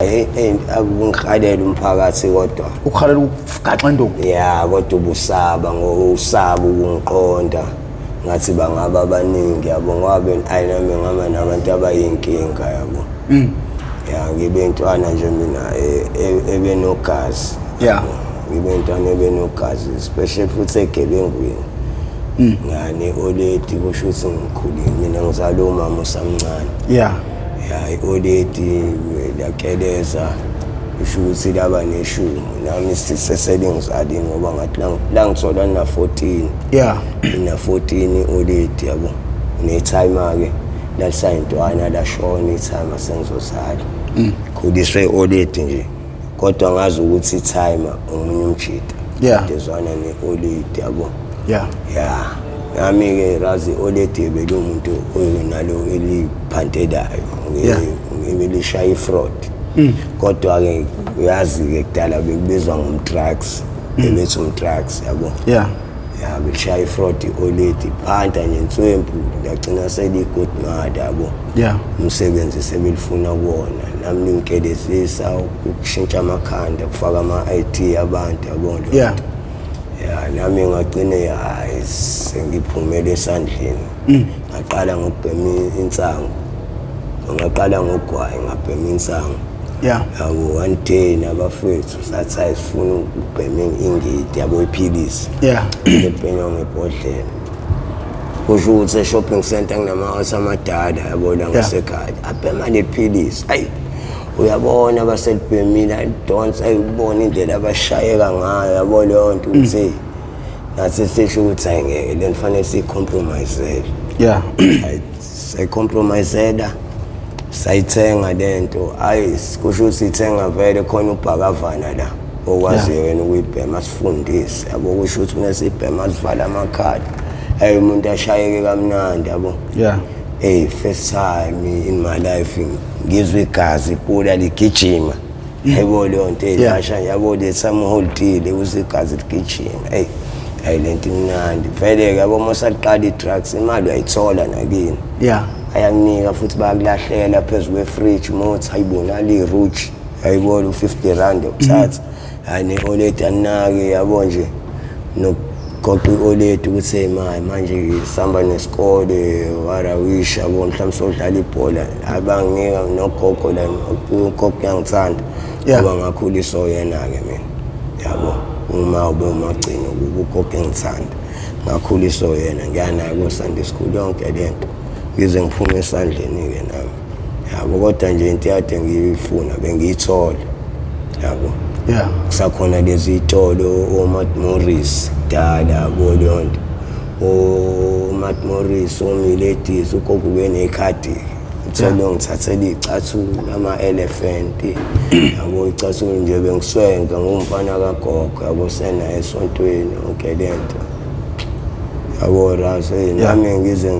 Akungikhalela umphakathi kodwa ukukhalela ukugaxa induku ya kodwa ubusaba ngokusaba ukungiqonda ngathi bangaba abaningi yabo ngoba ayinami ngama nabantu abayinkinga yabo ya ngibe intwana nje mina ebenogazi ya ngibe intwana ebenogazi especially futhi egebengwini ngane oledi kusho ukuthi ngikhulile mina ngizalwe umama usamncane ya oledi lakeleza kusho ukuthi laba neshumi nami sisesengizalini ngoba ngathi la ngithola na 14 ya ina 14 oledi yabo ne timer ke lasayintwana la shona itime sengizozala khuliswe oledi nje kodwa ngazi ukuthi itime umunye umjita ndezwana ne oledi yabo ya nami ke razi oledi belumuntu oyinalo eliphantelayo ngibelishaye fraud kodwa ke uyazi ke kudala bekubizwa ngomtrucks ebethi umtrucks yabo belishaye fraud oledi phanta nje inswempu ngagcina seligood mother yabo umsebenzi sebelifuna kuona nami nginkelezisa ukushintsha amakhanda kufaka ama-IT abantu yabo nami ngagcine sengiphumele esandleni ngaqala ngokubhema insango ngaqala ngogwayi ngabhema insango yabo one day nabafethu sathi ayifuna ukubhema ingidi yabo iphilisi ngibhenya ngebhodlela kusho ukuthi e-shopping center nginama-house amadala yabo la ngasekhaya abhema lephilisi ayi uyabona baselibhemile don't ayibona indlela abashayeka ngayo yabo leyo nto ukuthi nathi sisho ukuthi ayingeke le kufanele siyicompromisele sayicompromisela sayithenga lento ayi kusho ukuthi ithenga vele khona ubhakavana la okwaziyo wena ukuyibhema sifundise yabo kusho ukuthi mina siyibhema sivala amakhadi ayi umuntu ashayeke kamnandi yabo first time in my life ngizwe igazi ipula ligijima yabo leyo nto eyasha yabo lesamuholdile uzigazi ligijima ayi lento imnandi vele ke yabo mosaqala i-drugs imali uyayithola nakini ayakunika futhi bayakulahlela phezulu kwe-fridge mothi ayibonala i-rouge ayibona u-50 rand ukuthatha yani oledi anake yabo nje nokugoqa i-oledi ukuthi imali manje sihamba nesikole warawisha yabo mhlawumbe sodlala ibhola abanginika nogogo la ugogo uyangithanda ngoba ngakhuliswa yena-ke mina yabo uma ube umagcino ugogo engithanda ngakhuliswa yena ngiyanayo ku-Sunday school yonke lento ngize ngiphume esandleni-ke nami yabo kodwa nje into yade ngiyifuna bengiyithola yabo kusakhona lezi itolo oMat Morris kudala yabo leyo nto oMat Morris oMiledis ugogo benekhadi uthole ngithathela icathulo ama-elephant yabo icathulo nje bengiswenga ngumfana kagogo yabo sena esontweni onke lento yabo razi nami ngize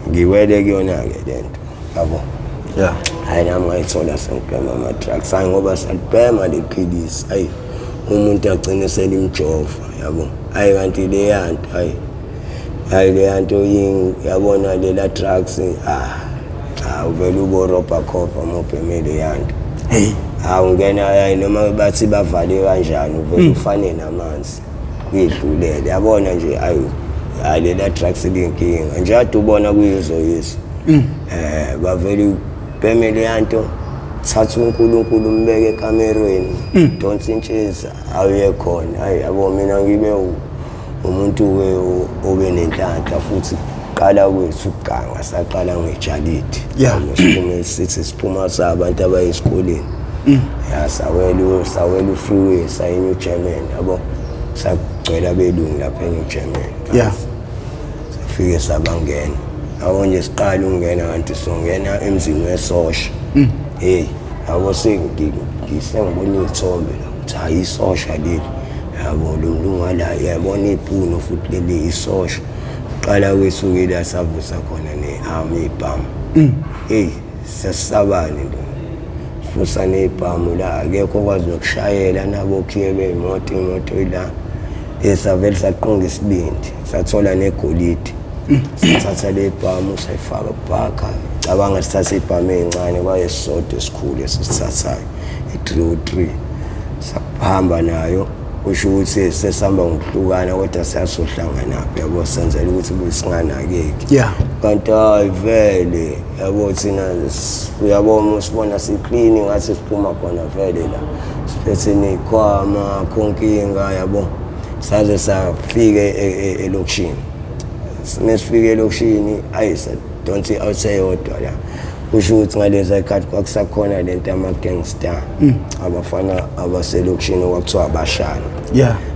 ngiwele kuyona-ke lento yabo hayi nami ngayithola sengibhema ama-drugs hayi ngoba salibhema lephilisi hayi umuntu agcine selimjova yabo hayi kanti leyanto hayi leyanto yabona lela drugs uvele uborobha khopha mobhemele yanto awungena hayi noma bathi bavale kanjani uvele ufane namanzi kuyidlulele yabona nje hayi lela drugs linkinga nje ade ubona kuyizoyiso bavele ubhemele yanto thatha uNkulunkulu umbeke ekamerweni don't intshisa awuye khona hayi yabo mina ngibe umuntu obe nenhlanhla futhi qala kwethu ukuganga saqala ngejalidi siphume sithi siphuma sabantu abayisikoleni sawela freeway sayiNew German yabo sagcwela belungu lapha eNew German safike sabangena awu nje siqala ukungena kanti songena emzini wesosha yabo sengibona ithombe ukuthi hayi isosha leli yabo lo mlungala yabona iphuno futhi leli isosha qala kwesukile asavusa khona ne-army ibhamu sesisabane nto fusa nebhamu la akekho okwazi nokushayela nabo khiyebe imoto ila esavele saqonga isibindi sathola negolide sathatha le bhamu sayifaka kubhakha cabanga sithatha ibhamu encane kwayesisodwa esikhulu esisithathayo i-303 sahamba nayo kusho ukuthi sesihamba ngokuhlukana kodwa siyasohlangana yabo senzela ukuthi singanakeki kanti hayi vele yabo thina uyabona usibona siclean ngathi siphuma khona vele la siphethe nekhwama konkinga yabo saze safike elokishini mesifike elokishini ayisa don't outside yodwa la kusho ukuthi ngaleza ikhathi kwakusakhona lento ama-gangster abafana abaselokishini okwakuthiwa abashana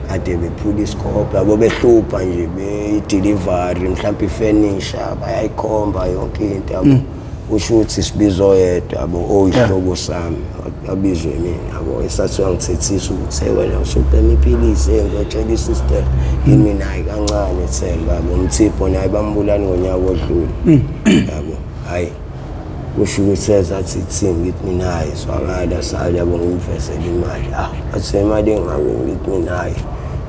ade bephula isikobho yabo behlupha nje be-delivery mhlawumbe ifurniture bayayikhomba yonke into yabo kusho ukuthi sibiza oyedwa yabo oyihlobo sami abizwe mina yabo esathiwa ngithethisa ukuthi wena usubhema iphilisi ngiyotshela isister yimi nayi kancane Themba yabo umthipho naye bambulani ngonyaka odlule yabo hayi kusho ukuthi sezathi thini ngithi mina hayi swakala sayo yabo ngimfesela imali athi imali engabe ngithi mina hayi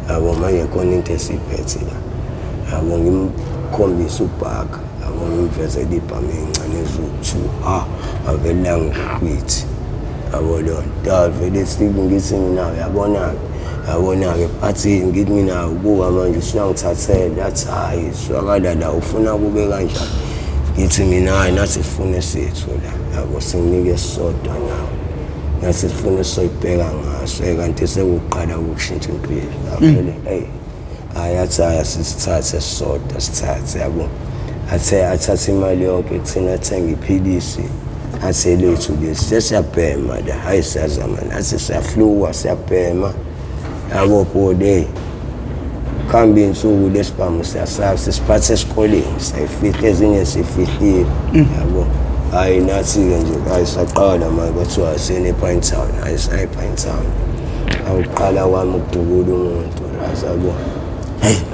yabo manje khona into esiphethe la yabo ngimkhombisa ubhaka yabo ngimfesela ibhamu encane ezu-2 avela ngikwithi yabo lonto vele ngithi mina yabona-ke athi ngithi mina ubuka manje usuyangithathela athi hayi swakala la ufuna kube kanjani ngithi mina hayi nathi sifune sethu la yabo singinike sisodwa nawo nathi sifune soyibheka ngaso kanti sekuqala ukushintsha impilo vele ayathi sisithathe sisodwa sithathe yabo athathe imali yonke kuthina athenga iphilisi athe lethu lesi sesiyabhema la hayi siyazama nathi siyafluwa siyabhema yabo bode kambi insuku lesibhamu siyasazi sisiphathe esikoleni sayifihla ezinye sifihlile yabo hayi nathi-ke nje hayi saqala manje kwathiwa sene-Pine Town hayi sayi-Pine Town awuqala kwami ukudubula umuntu razabo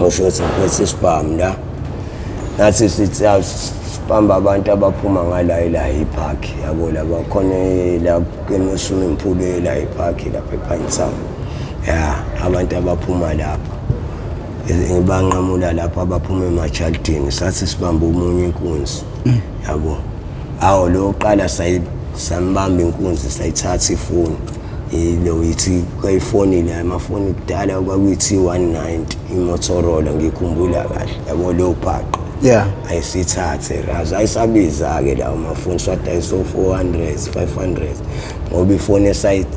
ngisho ukuthi ngiphethe isibhamu la nathi sithi sibamba abantu abaphuma ngala iphakhi yabo laba khona la kwemisumi Impilo la iphakhi lapha ePine Town abantu abaphuma lapha banqamula lapha abaphuma emachaldini sathi sibamba umunye inkunzi yabo awo lo qala sambamba inkunzi sayithatha ifoni lo yithi kwayifoni la amafoni kudala kwakuyithi 190 iMotorola ngikhumbula kahle yabo lo phaqo ayisithathe razi ayisabiza-ke lawo mafoni swadayisa 400 500 ngoba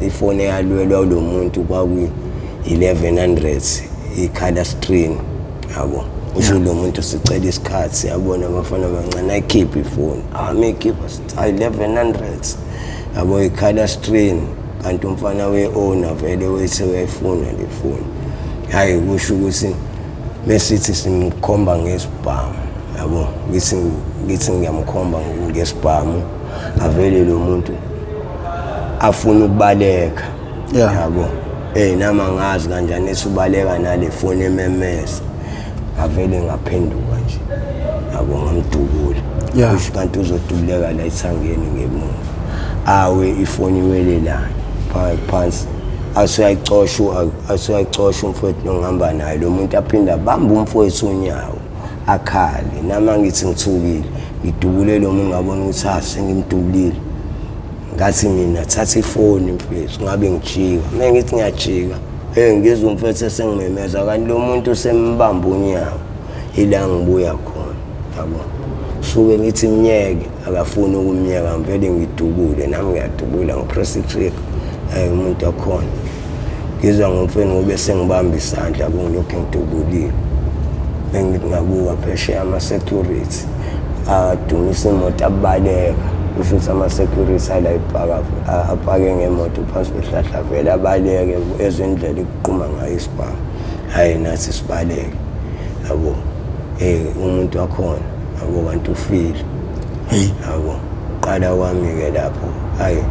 ifoni eyalwelwa lo muntu kwakuyi-1100 i-color screen yabo usho lo muntu sicela isikhathi yabona abafana abancane ayikhiphe ifoni meyikhipha sithi 1100 yabo i-color screen kanti umfana we-owner vele wethi uyayifuna le foni hayi kusho ukuthi mesithi simkhomba ngesibhamu yabo ngithi ngiyamkhomba ngesibhamu avele lo muntu afuna ukubaleka yabo nama ngazi kanjani esubaleka nale foni eMMS avele ngaphenduka nje yabo ngamdubula kusho kanti uzodubuleka la ithangeni ngemuva awe ifoni iwelela phansi asuyayicosha umfowethu ngihamba naye lo muntu aphinda bamba umfowethu unyawo akhali nama ngithi ngithukile ngidubule lo muntu ngabona ukuthi sengimdubulile ngathi mina thatha ifoni mfethu ngabe ngijika mina ngithi ngiyajika ngizwe umfethu sengimemeza kanti lo muntu sembamba unyawo ila ngibuya khona yabo suke ngithi mnyeke akafuni ukumnyeka ngivele ngidubule nami ngiyadubula ngipress i-trigger umuntu akhona ngizwa ngomfeni ngobe sengibamba isandla ngilokhu ngidubulile bengithi ngabuka phesheya ama-security adumisa imoto abaleka kusho ukuthi ama-security ala apake ngemoto phansi kwehlahla vele abaleke ezindlela ikuquma ngayo isibhamu hayi nathi sibaleke yabo umuntu wakhona yabo kanti ufile yabo qala kwami-ke lapho hayi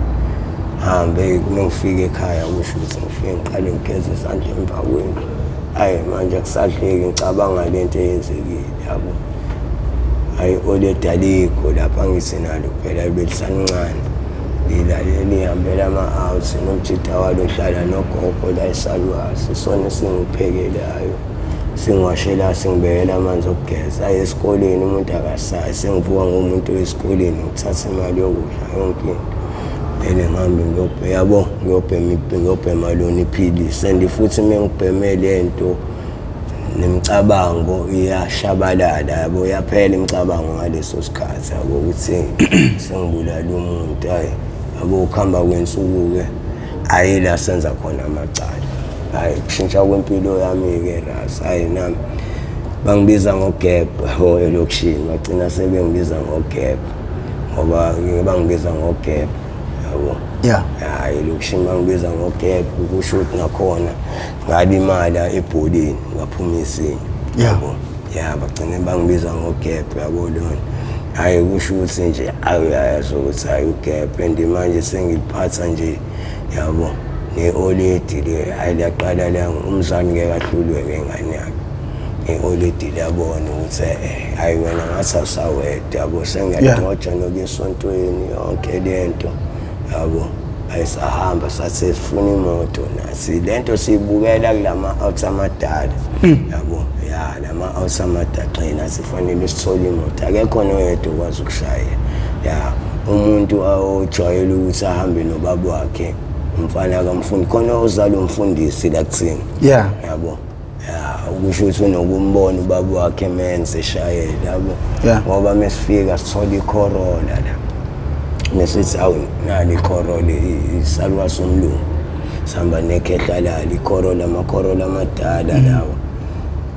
hambe ngifike ekhaya kusho ukuthi ngifike ngiqale ngigeze izandla emva kwendlu hayi manje akusadleki ngicabanga lento eyenzekile yabo hayi oledaliko lapha ngithi nalo phela belisancane lihambela ama-out nomjida walo hlala nogogo la esalwazi sona singiphekelayo singwashela singibekela amanzi okugeza aye esikoleni umuntu akasayi sengivuka ngomuntu esikoleni ngithatha imali yokudla yonke into bele ngihambe ngiyobhema lona iphilisi and futhi mengibheme lento nemicabango iyashabalala yabo yaphela imicabango ngaleso sikhathi yabo ukuthi sengibulala umuntu yabo ukuhamba kwensuku-ke ayi la senza khona amacala hayi kushintsha kwempilo yami-ke ras hayi nami bangibiza ngogebhe elokishini bagcina sebengibiza ngogebhe ngoba bangibiza ngogebhe yabo hayi elokishini bangibiza ngogebhe kusho ukuthi nakhona ngalimala ebholeni ngaphuma isinye yabo bagcine bangibiza ngogebhe yabo lona hayi kusho ukuthi nje ayazi ukuthi hayi ugebhe and manje sengiliphatha nje yabo ne-oledi le ayilaqala la umzali ngeke ahlulwe-ke ngane yakhe oledi labona ukuthi hayi wena ngathi awusaweda yabo sengiyadoja nokuya esontweni yonke lento yabo ayisahamba sathi sifuna imoto nathi lento siyibukela kulama-outs amadala yabo lama-outs amadala nathi fanele sithole imoto akekho noyedwa okwazi ukushayela umuntu ojwayele ukuthi ahambe nobaba wakhe umfana kamfundi khona ozala umfundisi la kuthini yabo ukusho ukuthi unokumbona ubaba wakhe menze eshayela yabo ngoba mesifika sithola iCorolla la nesithi awu nali iCorolla isalwa somlungu sihamba nekhehla la iCorolla amaCorolla amadala lawo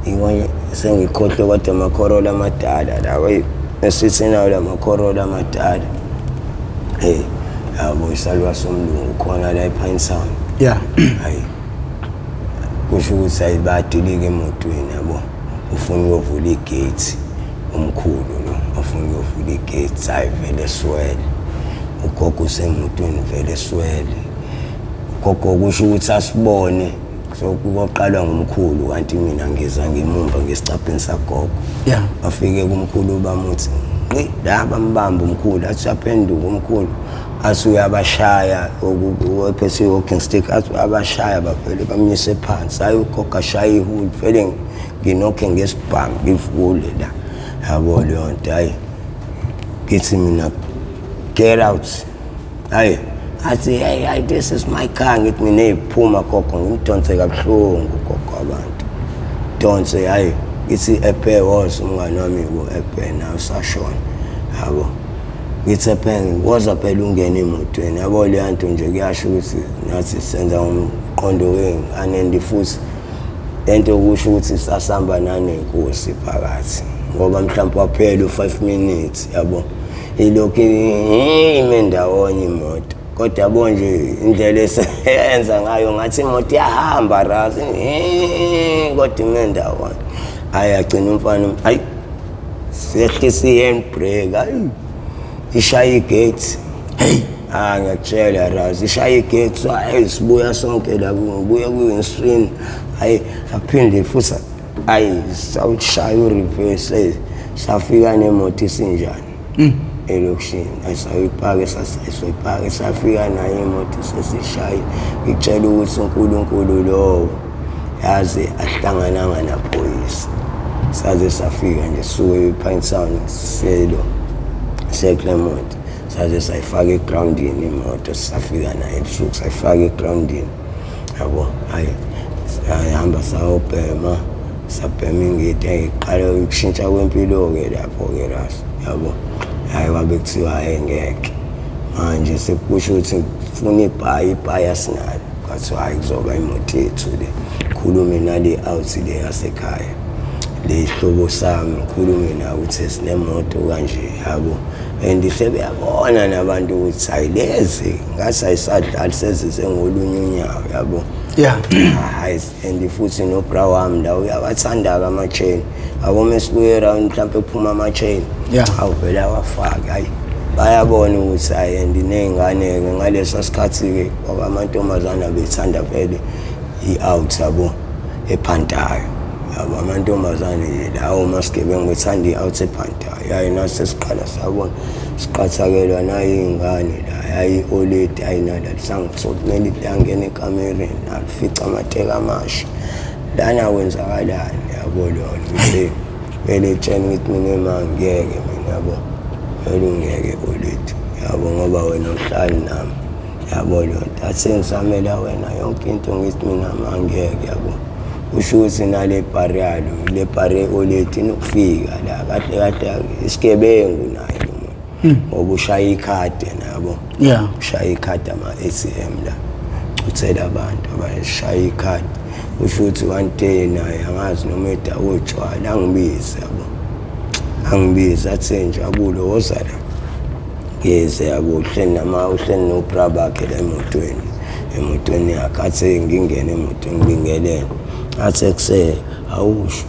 ingoye sengikhohle kodwa amaCorolla amadala lawo nesithi nawo la amaCorolla amadala yabo isalwa somlungu khona la ePine Town hayi kusho ukuthi ayibadilike emotweni yabo ufuna ukuvula igate omkhulu lo ufuna ukuvula igate hayi vele swele ugogo usemotweni vele swele ugogo kusho ukuthi asibone sokuqala ngomkhulu kanti mina ngiza ngemumva ngesicabheni sagogo bafike kumkhulu bamuthi la bambamba umkhulu athi aphenduka umkhulu athi uyabashaya ophethe walking stick athi abashaya bavele bamnyise phansi hayi ugogo ashaya ihuli vele nginokhe ngesibhamu ngivule la yabo leyo nto hayi ngithi mina get out hayi athi hey this is my car ngithi mina ephuma gogo ngimdonse kabuhlungu gogo abantu donse hayi ngithi ephe was umngane wami ku-ephe nawe usashona yabo ngithi ephe woza phela ungena emotweni yabo leyo nto nje kuyasho ukuthi nathi senza umqondo wengane futhi lento kusho ukuthi sasihamba nanenkosi phakathi ngoba mhlawumbe waphela u5 minutes yabo ilokhu ime ndawonye imoto kodwa yabo nje indlela esenza ngayo ngathi imoto iyahamba razi kodwa ime ndawonye ayagcina umfana hayi sehlisa i-handbrake hayi ishaya igate ngiyakutshela razi ishaya igate hayi sibuya sonke la ngibuya kwi-screen hayi aphinde futhi hayi sawushaya ureverse safika nemoto isinjani elokishini ayisayipake sasayisoyipake safika nayo imoto sesishaye ngitshela ukuthi uNkulunkulu lowo yazi ahlangananga naphoyisa saze safika nje suke ePine Town seClermont saze sayifaka egroundini imoto safika nayo ebusuku sayifaka egroundini yabo hayi sayihamba sayobhema sabhema ingidi iqala ukushintsha kwempilo-ke lapho-ke rasi yabo hayi wabe kuthiwa engeke manje sekusho ukuthi funa ibhayi asinalo kwathiwa hayi kuzoba imoto yethu le khulume nale out le yasekhaya le ihlobo sami khulume nawe ukuthi sinemoto kanje yabo and sebeyabona nabantu ukuthi hayi lezi ngathi ayisadlali sezize ngolunye unyawo yabo hayi and futhi nobra wami la uyawathanda-ke ama-chain abo mesibuye around mhlawumpe kuphuma ama-chain awuvele awafake hayi bayabona ukuthi hayi and ney'ngane-ke ngaleso sikhathi-ke ngoba amantombazane bethanda vele i-out yabo ephantayo yabo amantombazane lawo masigebengu bethanda i-out ephantayo yayi nathi sesiqala sabona siqathakelwa nayiy'ngane la yayi i-oledi ayinala lisangithola kumele angene ekamereni alifica amateka amasha lana kwenzakalani yabo lona ukuthi vele tshela ukuthi mina mangeke mina yabo vele ungeke ulithi yabo ngoba wena uhlali nami yabo lona asengisamela wena yonke into ngithi mina mangeke yabo usho ukuthi nale barrialo le barre olethi nokufika la kade isigebengu naye ngoba ushaya ikhadi nabo ushaya ikhadi ama-ATM la uthela abantu abashaya ikhadi usho ukuthi one day naye angazi noma edawotshwala angibizi yabo angibizi athi njabule woza la ngeze yabo uhleli nobra bakhe la emotweni yakhe athi ngingene emotweni ngibingelele athi ekuse awusho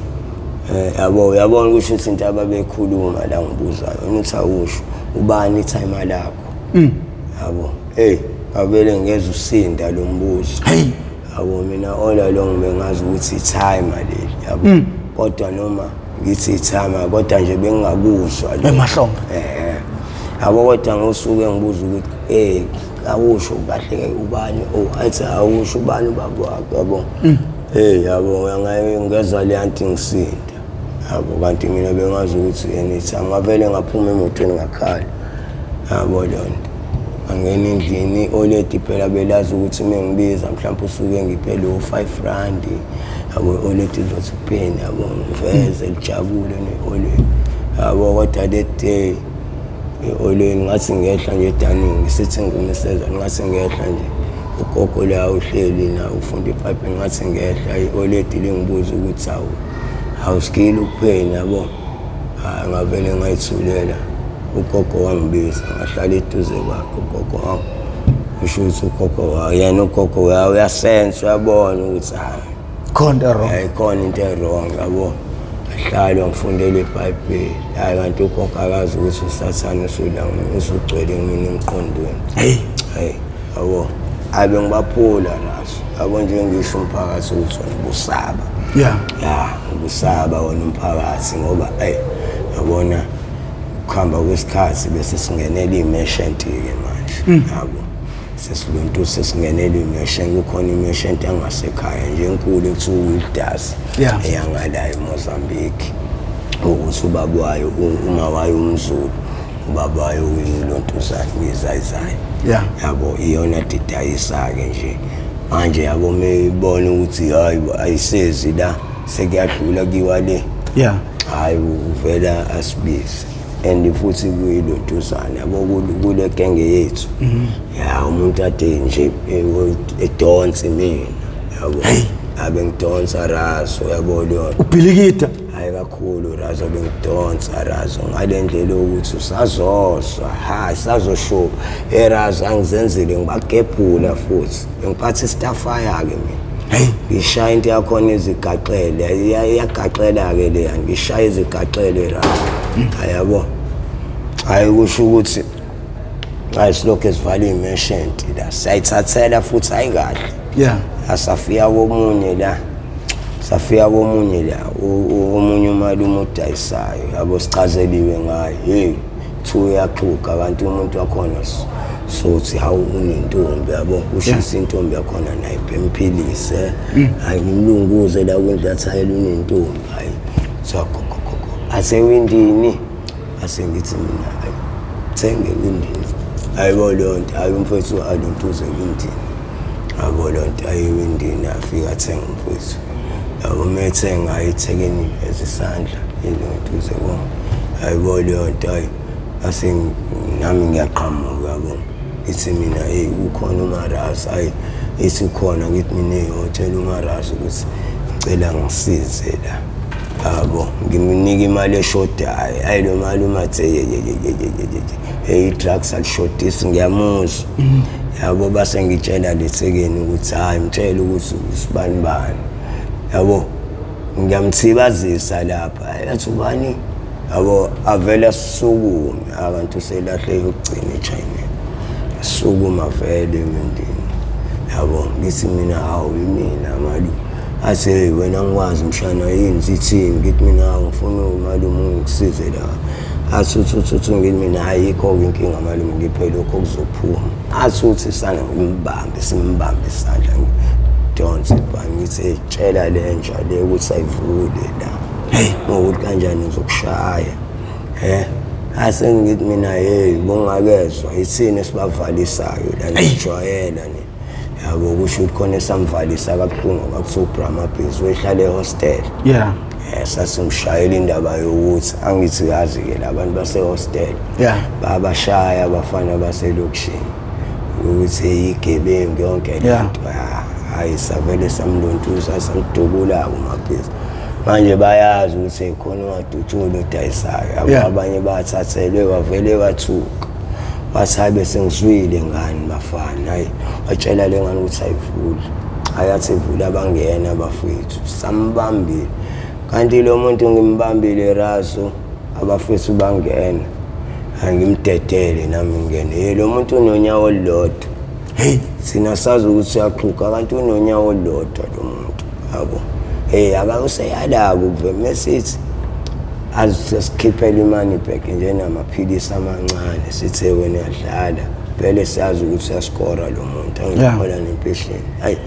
yabona kusho ukuthi into ababekhuluma la ngibuzayo uthi awusho ubani itime lakho yabo avele ngeze usinda lo mbuzo yabo mina all along bengazi ukuthi itime leli yabo kodwa noma ngithi itime kodwa nje bengingakuzwa emahlombe yabo kodwa ngosuke ngibuza ukuthi awusho kahle ubani athi awusho ubani babo wakho yabo yabo ngeza le anti ngisinda yabo kanti mina bengazi ukuthi anytime ngavele ngaphuma emotweni ngakhala yabo lonto angena endlini oledi phela belazi ukuthi mengibiza mhlawumbe usuke ngiphele u5 rand yabo oledi lothi upheni yabo ngiveze lijabule neole yabo kodwa that day ole ngathi ngehla nje daningi ngisithi ngimiseza ngathi ngehla nje ugogo la uhleli na ufunda ipipe ngathi ngehla oledi lingibuza ukuthi awuskili ukupheni yabo ngavele ngayithulela ugogo wangibiza ngahlala eduze kwakhe ugogo wami usho ukuthi ugogo yena ugogo uyasense uyabona ukuthi khona wrong khona into wrong yabo ahlala ngifundele iBhayibheli hayi kanti ugogo akazi ukuthi usathane usugcwele mina emqondweni yabo abe ngibaphula laso yabo nje ngisho umphakathi ukuthi ubusaba ubusaba wona umphakathi ngoba yabona ukuhamba kwesikhathi bese singenela imeshenti ke manje yabo sesiluntu sesingenela imeshenti kukhona imeshenti angasekhaya nje enkulu ekuthiwa uDasi eyangala eMozambique ukuthi ubabwayo uma wayo umZulu ubabayo uyilontuzana uyizayizayi yabo iyona didayisa ke nje manje yabo meyibona ukuthi hayi ayisezi la sekuyadlula kiwa le hayi uvela asibizi and futhi kuyilontuzana yabo kule genge yethu umuntu ade nje edonsa mina yabo abe ngidonsa raso yabo lo ubhilikida hayi kakhulu raso bengidonsa raso ngale ndlela ukuthi usazozwa sazosho eraso angizenzile ngibagebhula futhi ngiphathe istafaya ke mina ngishaya into yakhona izigaxele iyagaxela ke le ngishaya izigaxele raso ayabo hayi kusho ukuthi ayisilokho esivala imeshenti la sayithathela futhi ayikahle asafika komunye la omunye umalume udayisayo yabo sichazeliwe ngayo thu yaxhuka kanti umuntu wakhona sothi hawu unentombi yabo ushisa intombi yakhona naye bemphilise hayi ngimlunguze la kwendlathayela unentombi hayi asewindini asengithi mina hayi thenge windini ayibo lonto hayi umfowethu alontuze windini yabo lonto ayiwindini afika athenga umfowethu yabo methenga ayithekeni ezisandla ilontuze wona ayibo lonto hayi nami ngiyaqhamuka yabo ithi mina ukhona uMarasa hayi isikhona ngithi mina ehotela uMarasa ukuthi ngicela ngisize la yabo ngimnika imali eshodayo hayi lo mali umathe drugs alishotisi ngiyamuzwa yabo base ngitshela lethekeni ukuthi hayi ngitshela ukuthi usibani bani yabo ngiyamthibazisa lapha yathi ubani yabo avela sukume abantu selahle ukugcina eChina sukuma vele emndini yabo ngithi mina hawu mina malu athi wena ngikwazi mshana yini sithini ngithi mina ngifuna umalume ungisize la athi uthi ngithi mina ayikho inkinga malume ngiphela lokho kuzophuma athi uthi sana ngimbambe simbambe isandla udonse ngithi tshela le nja le ukuthi ayivule la ngokuthi kanjani uzokushaya asengithi mina bongakezwa ithini esibavalisayo la nijwayela ni yabo kusho ukuthi khona esamvalisa kabuhlungu kakuthi uBrahmabhizi wehlala ehostel sasingishayela indaba yokuthi angithi yazi ke labantu basehostel babashaya abafana baselokishini ukuthi igebengu yonke lento hayi savele samlontuza samdubula kuMabhizi manje bayazi ukuthi khona wadutshulo udayisayo abanye bathathelwe wavele wathuka wasabe sengizwile ngani bafana hayi watshela le ngani ukuthi ayivule ayathi ivula bangena abafethu sambambile kanti lo muntu ngimbambile raso abafethu bangena angimdedele nami ngene lo muntu unonyawo olodwa sina sazi ukuthi uyaqhuka kanti unonyawo olodwa lo muntu yabo akawuseyala kuve message azikhiphela imali back nje namaphilisi amancane sithe wena yadlala vele siyazi ukuthi uyaskora lo muntu angikhola nempesheni hayi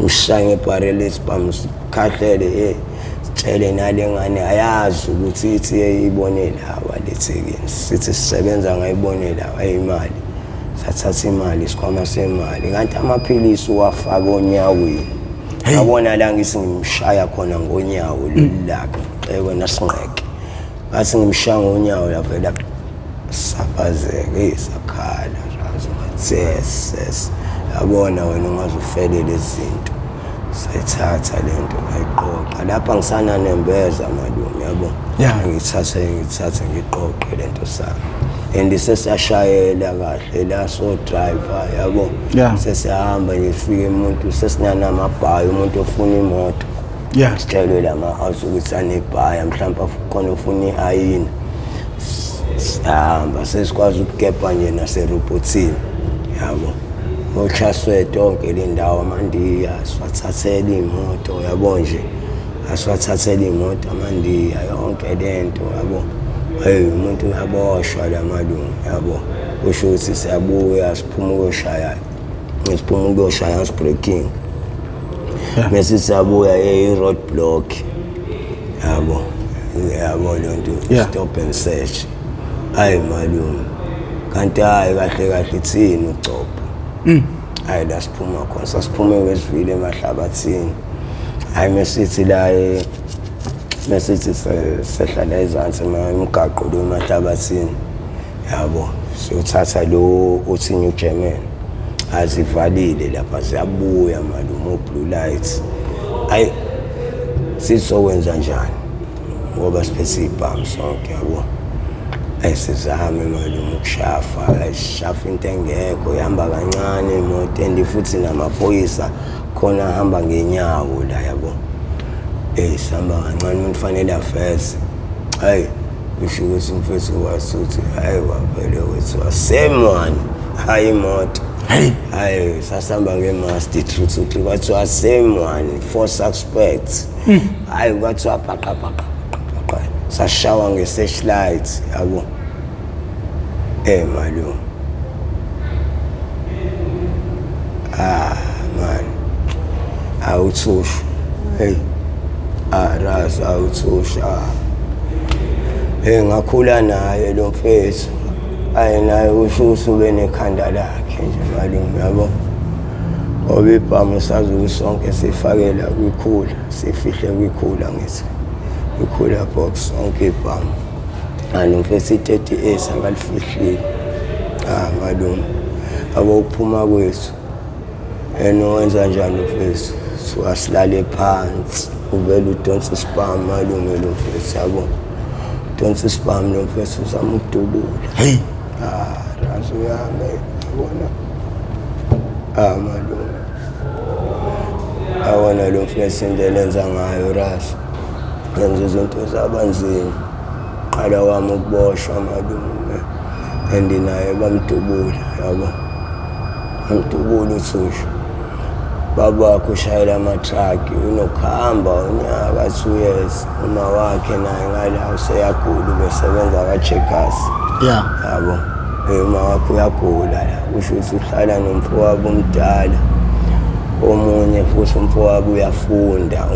ngishaya ngebarrel spam sikhahlele sitshele nale ngane ayazi ukuthi ithi ibone lawa lethekeni sithi sisebenza ngayibone lawa imali sathatha imali sikhwama semali kanti amaphilisi uwafaka onyaweni yabona la ngisingimshaya khona ngonyawo lolaka wena sinqeke bathi ngimshaya ngonyawo lavela sapazeke sakhala yes yabona wena ungazufele lezinto sayithatha lento ayiqoqa lapha ngisana nembeza malume yabo ngithathe ngiqoqe lento sami and sesiyashayela kahle la so driver yabo sesihamba ngifike umuntu sesinana amabhayi umuntu ofuna imoto sicela lama house ukuthi anebhaya mhlawumbe khona ufuna iayini sihamba sesikwazi ukukepa nje naserobotini yabo ngochaswe tonke le ndawo amandiya siwathathela imoto yabo nje asiwathathela imoto amandiya yonke lento yabo umuntu uyaboshwa la malungu yabo kusho ukuthi siyabuya siphuma ukuyoshaya breaking mase siyabuya road block yabo lento stop and search hayi malungu kanti hayi kahle ithini ucopha hayi la siphuma khona sasiphume wesivile emahlabathini hayi mesithi la mesithi sehlala ezansi emgaqo lo emahlabathini yabo siyothatha lo uthi New German azivalile lapha siyabuya malume blue lights hayi sizokwenza njani ngoba siphethe ibhamu sonke yabo ayisizame malume ukushafa ayishafa into engekho ihamba kancane imoto and futhi namaphoyisa khona hamba ngenyawo la yabo sihamba kancane umuntu fanele afese hayi kusho ukuthi mfethu wasuthi hayi wavele wethu wasemani hayi imoto hayi sasihamba ngemasti truth kwathi wasemani 4 suspects hayi kwathi waphaqa sashawa nge-searchlight yabo malume man awuthusha raza awuthusha ngakhula naye lo mfethu naye usho usube nekhanda lakhe nje malume yabo ngoba ibhamu sazi ukuthi sonke sifakela kwikhula sifihle kwikhula ngithi ikhula box sonke ibhamu mfethu 38 akalifihlile malume abo ukuphuma kwethu wenza njani mfethu siwasilale phansi uvela udonsa spam malume lo mfethu yabo donsa spam lo mfethu uzama ukudubula razo yami yabona malume awona lo mfethu indlela enza ngayo razo yenza izinto zabanzima qala wami ukuboshwa malume and naye bamdubula yabo bamdubula uthusha baba kushayela amatraki unokuhamba unyaka 2 years uma wakhe naye ngala useyagula besebenza ka-checkers yabo uma wakhe uyagula la kusho ukuthi uhlala nomfowabo omdala omunye manje futhi umfowabo uyafunda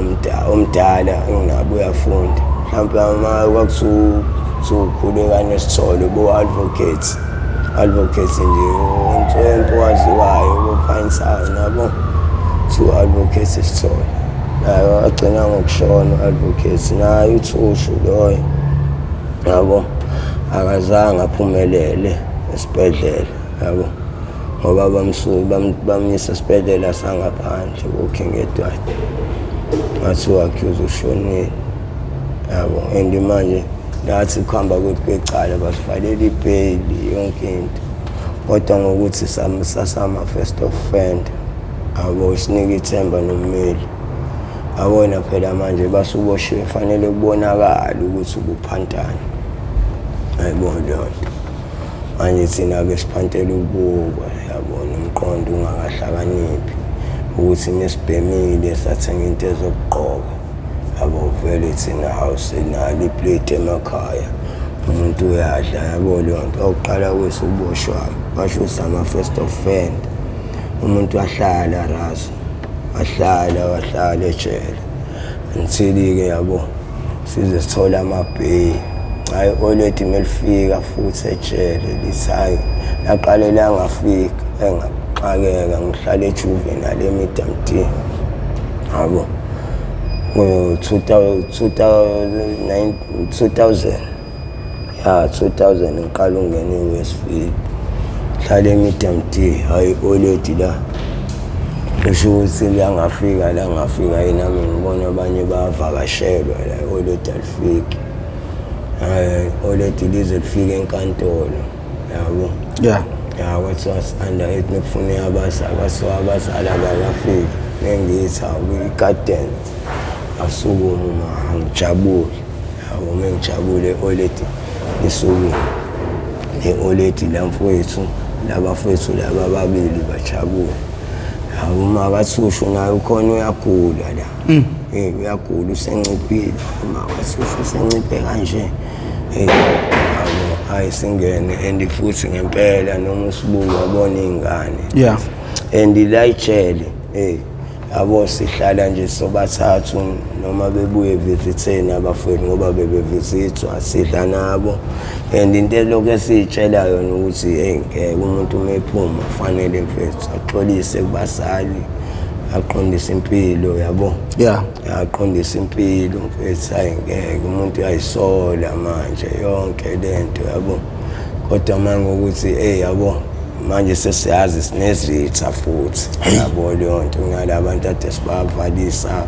umdala unabo uyafunda mhlawumbe ama kwakusukhuleka nesithole bo-advocates nje umthembu waziwayo bo-Pinetown nabo two-advocates esithole nayo agcina ngokushona u-advocates naye uthushu loyo yabo akazange aphumelele esibhedlela yabo ngoba bamyisa esibhedlela sangaphandle kuKingedwane ngathi u-accuse ushonile yabo and manje nathi kuhamba kwecala basivalela ibheli yonke into kodwa ngokuthi sasama first offender yabo isinika ithemba nommeli abona phela manje basuboshiwe fanele kubonakala ukuthi ubuphantana ayibona lonto manje thina-ke siphantela ukubukwa yabona umqondo ungakahlakaniphi ukuthi nesibhemile sathenga into ezokugqoka yabo vele thina house nalo iplate emakhaya umuntu uyadla yabo lonto awuqala kwesi uboshwa basho sama first offender umuntu ahlala raso wahlala ejele until-ke yabo size sithola amabheyi hayi already melifika futhi ejele lisayi laqale langafika engaxakeka ngihlala ejuvenile eMidamtini yabo 2000 ya 2000 ngiqala ungena eWestfield hlala eMidamtini hayi already la kusho ukuthi langafika yinami ngibona abanye bavakashelwa la already alifiki already lize lifike enkantolo yabo kwathi under 8 nekufune abazali abakafiki nengithi awuyi-guardian asukuma ngijabule yabo mengijabule already lisukume already lamfowethu labafowethu laba ababili bajabule yabo makathushu naye ukhona uyagula la uyagula usenciphile makathushu usenciphe kanje hayi singene and futhi ngempela noma usibuka abona ingane and la ijele yabo sihlala nje sobathathu noma bebuye visitheni abafowethu ngoba bebevizithwa sidla nabo and into lokho esitshelayo ukuthi ngeke umuntu mephuma fanele mfethu axolise kubazali aqondisa impilo yabo aqondisa impilo mfethu ngeke umuntu uyayisola manje yonke lento yabo kodwa manje ukuthi yabo manje sesiyazi sinezitha futhi yabo lonto ngalabantu ade sibavalisa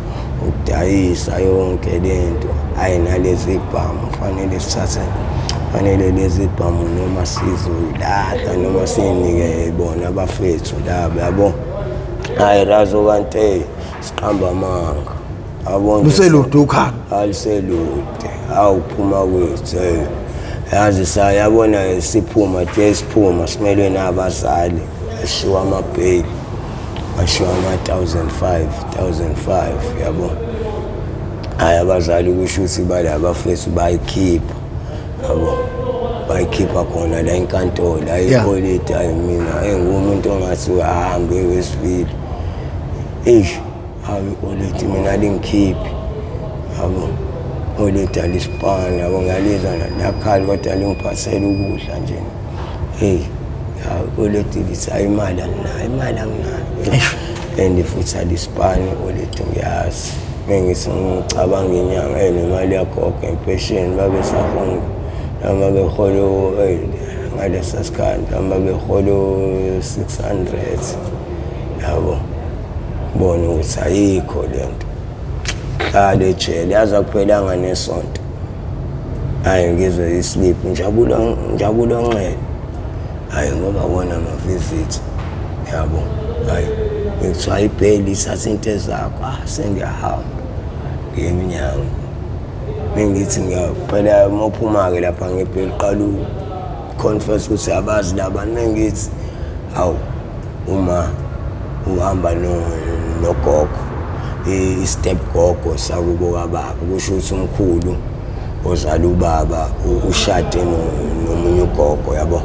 ukudayisa yonke lento ayinalezi ibhamu fanele lezi ibhamu noma sizoyilahla noma sinike bona abafethu labo yabo hayi razo kanti siqamba amanga abona luselude ukhamba aliselude awuphuma kwethu yazi sayabona siphuma siphuma simelwe nabazali ashiwa amabheki ashiwa ama-1,500 yabo hayi abazali kusho ukuthi bale abafethu bayikhipha yabo bayikhipha khona la enkantolo ayiholide hayi mina engumuntu ongathi uhambe eWestfield hayi holide mina lingikhiphi yabo oleta lispana yabo ngalizwa nakhali kodwa lingiphathela ukudla nje oleta lithi imali anginayo and futhi alispani oleta ngiyazi mengithi ngicabanga inyanga nemali yakho impesheni babe safona noma beholo ngalesa sikhathi noma beholo 600 yabo bona ukuthi ayikho lento ejele yaza kuphelanga nesonto hayi ngizwe islip njabulo ngcele hayi ngoba bona ama-visit yabo hayi ngithiwa ibheli ithatha into zakho sengiyahamba ngeminyango mengithi ngiyaphela mophuma-ke lapha ngebheli qala confess ukuthi abazi laba nengithi hawu uma uhamba nogogo i-step gogo sakubo kababa kusho ukuthi umkhulu ozala ubaba ushade nomunye ugogo yabo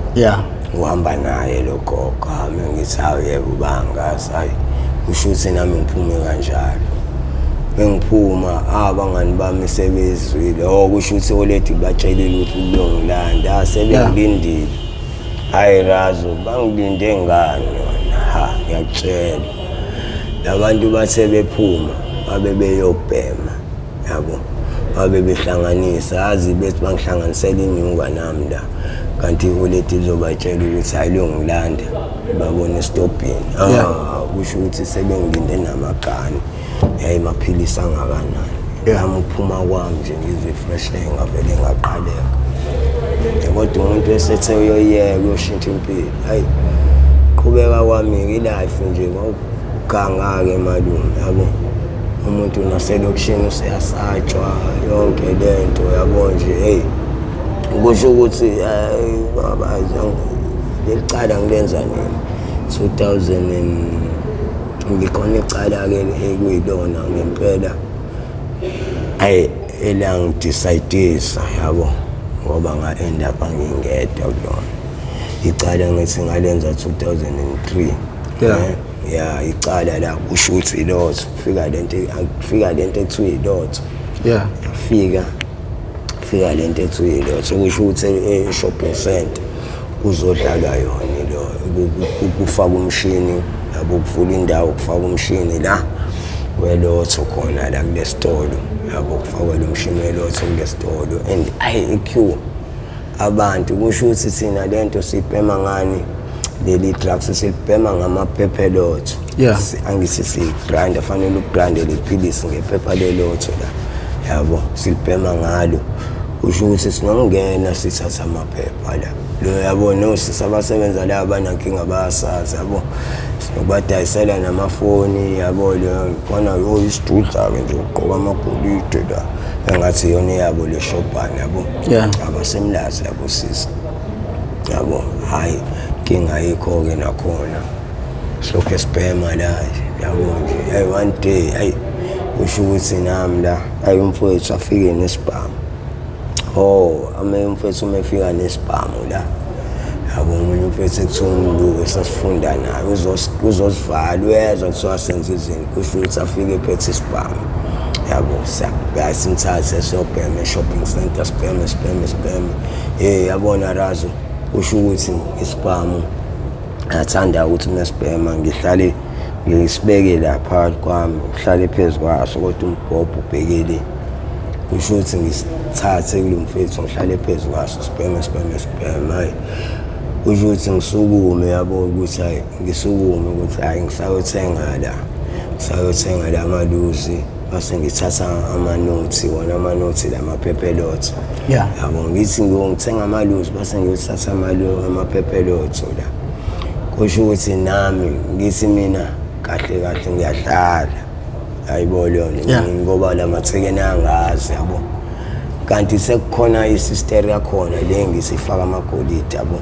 uhamba naye lo gogo ngithi hawu yebo bangazi hayi kusho ukuthi nami ngiphume kanjalo bengiphuma abangani bami sebezwile kusho ukuthi already batshelile ukuthi kulongilanda sebengilindile hayi razo bangilinde ngani yona ngiyakutshela labantu bathe bephuma babe beyobhema yabo babe behlanganisa azi bethi bangihlanganisela inyuka nami la kanti already lizobatshela ukuthi ayilongilanda babone stopini kusho ukuthi sebengilinde namagani yayimaphilisi angakanani yami uphuma kwami nje ngizifresh ngavele ngaqaleka kodwa umuntu esethe uyoyeka uyoshintsha impilo hayi qhubeka kwami ngilife nje ngokuganga-ke malume yabo umuntu naselokishini useyasatshwa yonke lento yabo nje kusho ukuthi lelicala ngilenza nini 2000 ngikhona icala-ke ekuyilona ngempela elangidecide-isa yabo ngoba nga-end up ngingedwa kulona icala ngithi ngalenza 2003 icala la kusho ukuthi ilotho kufika lento ekuthiwa ilotho kufika lento ekuthiwa ilotho kusho ukuthi e-shopping center kuzodlalwa yona lo kufaka umshini yabo kuvula indawo kufaka umshini la welotho khona la kule sitolo yabo kufakwa lo mshini welotho kule sitolo and IQ abantu kusho ukuthi thina lento sibhema ngani leli drugs sibhema ngamaphephelotho angithi sigrind afanele ugrind lephilisi ngephepha lelotho la yabo sibhema ngalo kusho ukuthi sinongena sithatha amaphepha la lo yabo nosisi abasebenza la abanankinga bayasazi yabo sinokubadayisela namafoni yabo leyo khona isitudla-ke nje ugqoka amagolide la engathi yona yabo le shopana yabo abasemlazi yabo sisi yabo hayi inkinga ayikho-ke nakhona silokhu esibhema la yabo nje one day kusho ukuthi nami la umfowethu afike nesibhamu umfowethu uma efika nesibhamu la yabo umunye umfowethu ekuthiwa uMlulu esasifunda naye uzosivala uyezwa kuthiwa senza izinto kusho ukuthi afike ephethe isibhamu yabo simthathe siyobhema e-shopping center sibheme yabona razo kusho ukuthi isibhamu ngathanda ukuthi uma sibhema ngihlale ngisibeke la phakathi kwami ngihlale phezu kwaso kodwa umbhobho ubhekele kusho ukuthi ngisithathe kulo mfethu ngihlale phezu kwaso sibheme hayi kusho ukuthi ngisukume yabo ukuthi hayi ngisukume ukuthi hayi ngisayothenga la maluzi base ngithatha amanothi wona amanothi lamaphephelotho yabo ngithi ngithenga amaluzi base ngiyothatha amaphephelotho la kusho ukuthi nami ngithi mina kahle ngiyadlala hayibo lona ngoba la mathekeni angazi yabo kanti sekukhona isister yakhona le ngisifaka amagolide yabo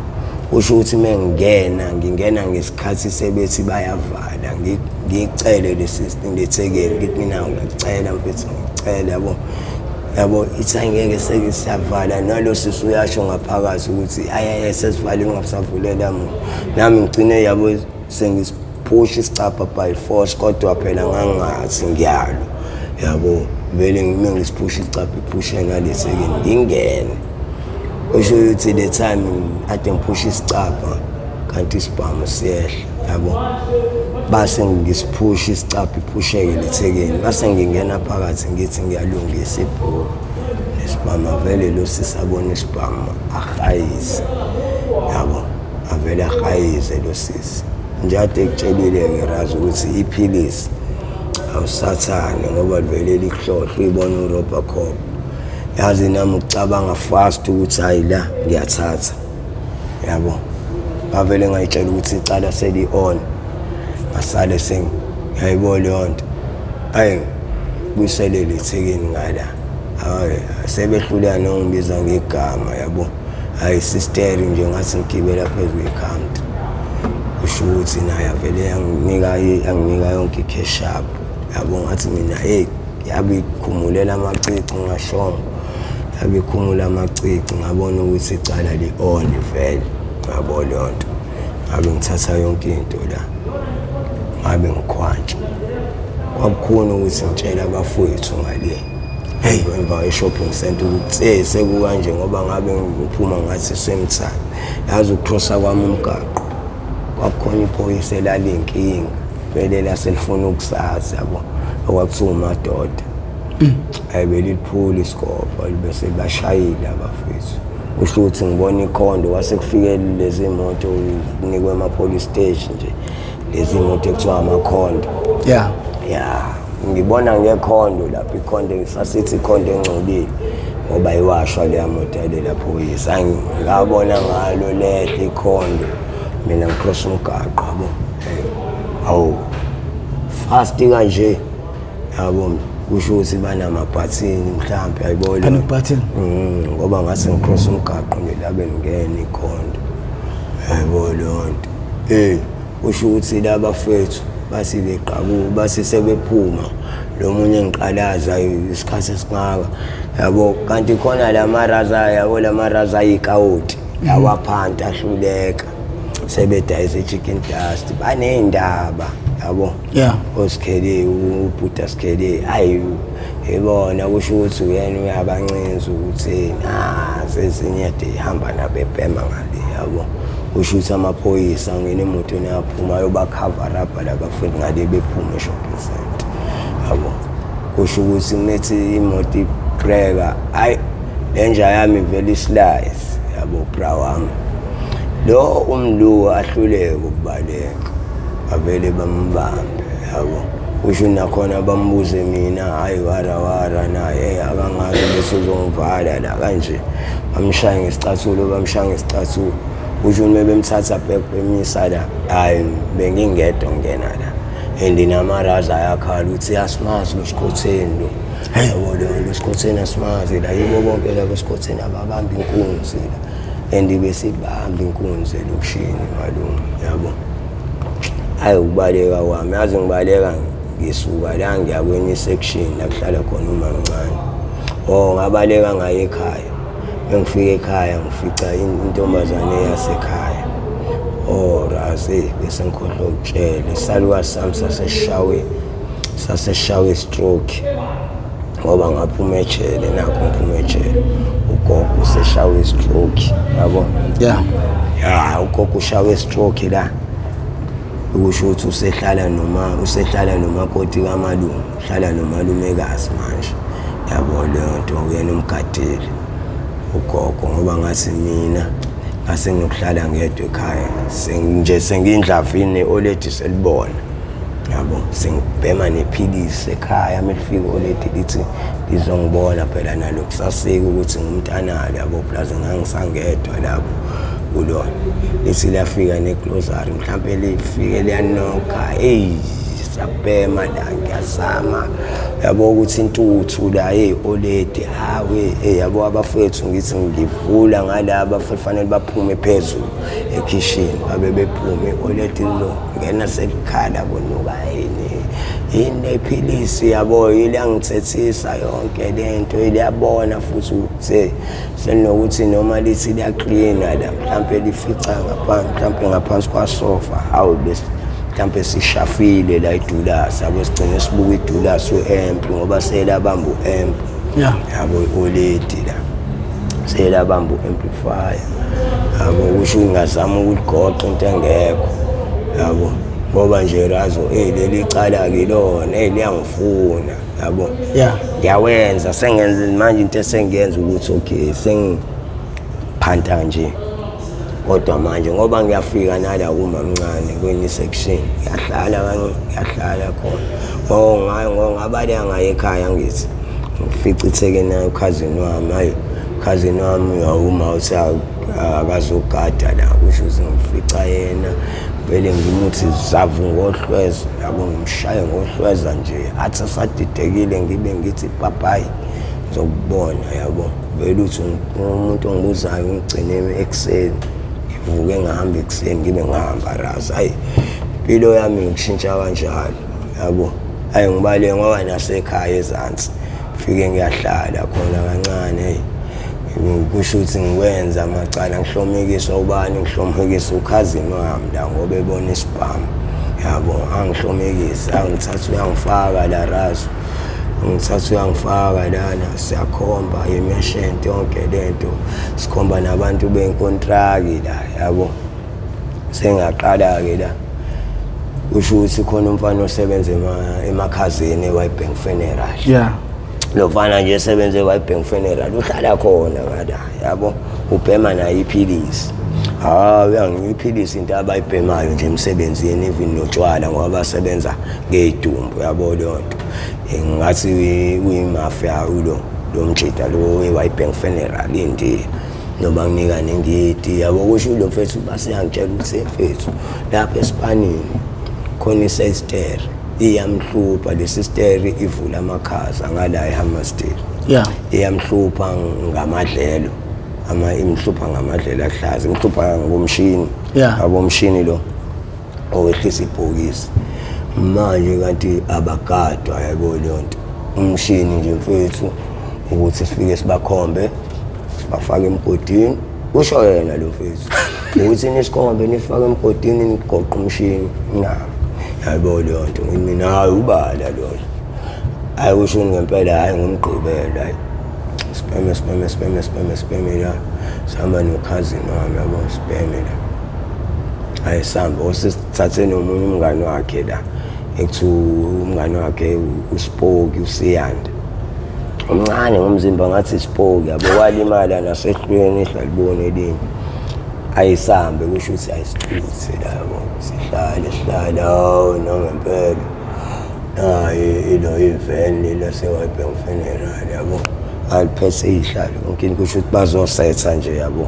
kusho ukuthi ngingena ngesikhathi sebethi bayavala ngicele le system lethekeni ngithi mina ngicela mfethu ngicela yabo ithi angeke sesiyavala nalo sisi uyasho ngaphakathi ukuthi sesivale ungasavulela nami ngicine yabo sengisipusha isicapha by force kodwa phela ngangathi ngiyalo yabo vele ngisipusha isicapha iphushe ngalethekeni ngingene kusho ukuthi le time ade ngiphusha isicapha kanti isibhamu siyehla yabo base ngisiphusha isicapha iphusheke lethekeni base ngingena phakathi ngithi ngiyalungisa ibhuku nesibhamu vele lo sisabona isibhamu ahayize yabo avele ahayize lo sisi njade kutshelile-ke razi ukuthi iphilisi awusathane ngoba vele likuhlohla uyibona uRobber Cop yazi nami ukucabanga fast ukuthi hayi la ngiyathatha yabo bavele ngayitshela ukuthi icala seli-on ngasale ngiyayibona leyo nto hayi kuyiselele ithekeni ngala sebehluleka nongibiza ngegama yabo hayi sisteri nje ngathi ngigibela phezu kwecounter kusho ukuthi naye avele anginika yonke i-cash up yabo ngathi mina yabe ikhumulela amacici ngashongo yabe ikhumula amacici ngabona ukuthi icala li-on vele ngabo leyo nto ngabe ngithatha yonke into la ngabe ngikhwanje kwakukhona ukuthi ngitshela abafowethu ngale emva e-shopping center ukuthi sekukanje ngoba ngabe ngiphuma ngathi semthani yazi ukukrossa kwami umgaqo kwakukhona iphoyisa elalinkinga vele laselifuna ukusazi yabo okwakuthiwa umadoda ayebeliphula isikopha bese bashayile abafethu usho ukuthi ngibona ikhondo kwase kufike lezi moto kunikwe ama-police station nje lezi moto ekuthiwa amakhondo ngibona ngekhondo lapho ikhondo sasithi ikhondo engcolile ngoba iwashwa leya moto yalela phoyisa ngabona ngalo lehle ikhondo mina ngikrossa umgaqo yabo awu fast kanje yabo kusho ukuthi banamabhathini mhlawumbe ayibona banamabhathini ngoba ngase ngikrossa umgaqo nje labe ngene ikhondo yabo lonto kusho ukuthi laba fethu basi beqhabuka basi sebephuma lo munye ngiqalaza isikhathi esingaka yabo kanti khona lamaraza yabo lamaraza ayikawoti yawaphanta ahluleka sebedayisa chicken dust banendaba yabo osikele ubhuta sikele ayi ebona kusho ukuthi uyena uyabancinza ukuthi sezinye de ihamba nabebhema ngale yabo kusho ukuthi amaphoyisa ngene imoto neyaphuma yobacover up labafundi ngale bephuma e-shopping center yabo kusho ukuthi ngithi imoto ibreka ayi lenja yami vele slice yabo bra wami lo umlu ahluleke ukubaleka avele bambambe yabo kusho nakhona bambuze mina hayi wara naye akangazi bese uzongivala la kanje bamshaya ngesicathulo kusho bemthatha back bemisa la hayi bengingedwa ngena la namaraza yakhala ukuthi yasimazi lo sikhotheni lo yabo lo sikhotheni asimazi la yibo bonke labo sikhotheni ababamba inkunzi la besibamba inkunzi lokushini malume yabo hayi ukubaleka kwami yazi ngibaleka ngisuka la ngiya kwenye section la kuhlala khona uMamncane ngabaleka ngaye ekhaya ngifike ekhaya ngifica intombazane yasekhaya razi bese ngikhohlwa ukutshela isaluka sami saseshawe stroke ngoba ngaphuma ejele nakho ngiphuma ejele ugogo useshawe stroke yabo ugogo ushawe stroke la ukusho ukuthi usehlala nomakoti kamalume uhlala nomalumekazi manje yabo lonto uyena umgadeli ugogo ngoba ngathi mina ngase nginokuhlala ngedwa ekhaya sengindlavini oledi selibona yabo sengibhema nephilisi ekhaya melifika oledi lithi lizongibona phela nalo kusaseka ukuthi ngumntanalo yabo plus ngangisangedwa lapho kulona lithi liyafika neclosary mhlawumbe lifike liyanoka sabhema la ngiyazama yabo ukuthi intuthu la oledi hawe yabo abafethu ngithi ngivula ngalaba fanele baphume phezulu ekitchen babe bephume oledi lo ngena sekhala konuka inephilisi yabo ilangithethisa yonke lento iliyabona futhi ukuthi senokuthi noma lithi liya clean la mhlawumbe lifica mhlawumbe ngaphansi kwasofa hawu bese mhlawumbe sishafile la idulasi yabo sigcine sibuka idulasi uEmp ngoba selabamba uEmp yabo oledi la selabamba uamplifier yabo kusho ngazama ukuligoqa into engekho yabo ngoba nje razo leli cala kilona liyangifuna yabo ngiyawenza sengenza manje into esengiyenza ukuthi okay sengiphanta nje kodwa manje ngoba ngiyafika nala kuMamncane kwenye section ngiyahlala khona ngabaleka ngaye ekhaya ngithi ngifica itheke nayo cousin wami cousin wami uma uthi akazogada la kusho ukuthi ngifica yena vele ngimuthi zavu ngohlweza yabo ngimshaye ngohlweza nje athi sadidekile ngibe ngithi papayi ngizokubona yabo vele uthi umuntu ongibuzayo ngigcine ekseni ngivuke ngahamba ekseni ngibe ngahamba razi impilo yami ngishintsha kanjalo yabo ngibale ngoba nasekhaya ezansi fike ngiyahlala khona kancane kusho ukuthi ngikwenza amacala ngihlomekiswa ubani ngihlomekiswa ukhazini wami la ngoba ebona isibhamu yabo angihlomekisa angithatha uyangifaka la raso ngithatha uyangifaka lana siyakhomba imeshente yonke lento sikhomba nabantu benkontraki la yabo sengaqala ke la usho ukuthi khona umfana osebenza emakhazeni eWhitebank Funeral yeah lo mfana nje esebenza eWhitebank Funeral uhlala khona ngada yabo ubhema na iphilisi uyangiphilisa into abayibhemayo nje emsebenzini even notshwala ngoba basebenza ngedumbu yabo lonto ngathi uyimafia lo mjita lo eWhitebank Funeral indi noba nginika nengidi yabo kusho lo mfethu basiyangitshela ukuthi mfethu lapha eSpanini khona isister iyamhlupha le sister ivula amakhaza ngala eHammersdale yeah iyamhlupha ngamadlelo imhlupha ngamadlela ahlaza imhlupha ngomshini abomshini lo owehlisa ibhokisi manje kanti abagadwa yabo lonto umshini nje mfethu ukuthi sifike sibakhombe sibafaka emgodini usho yena lo mfethu ukuthi nisikhombe nifake emgodini nigoqa umshini yabo lonto mina hayi ubala lo hayi usho ngempela hayi ngomgqibela speme la sihamba nokhazini wami yabo speme la hayi sihamba usithathe nomunye umngane wakhe la ekuthu umngane wakhe uSpoke uSiyanda omncane ngomzimba ngathi Spoke yabo walimala nasehlweni ihlalibone elinye ayisambe kusho ukuthi ayisithuthi labo sihlala noma impela hayi ilo event laseWhitebank Funeral yabo aliphethe ihlalo ngonkini kusho ukuthi bazosetha nje yabo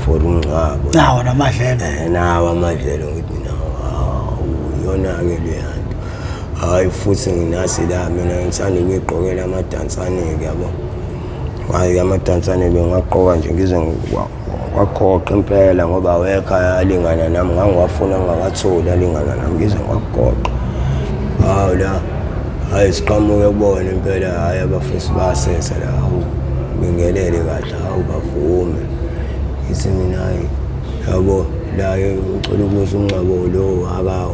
for umncwabo nawo namadlelo nawo amadlelo ngithi mina uyona ke le yanto hayi futhi nginasi la mina ngithanda ukugqokela amadansane yabo hayi amadansane bengaqoka nje ngize wakhokha impela ngoba wekha alingana nami ngangiwafuna ngakatholi alingana nami ngize ngagoqa la hayi siqhamuke kubona impela hayi abafisi basetha la bingelele kahle awubavume ithi mina yabo la ucela ukuze umncwabo lo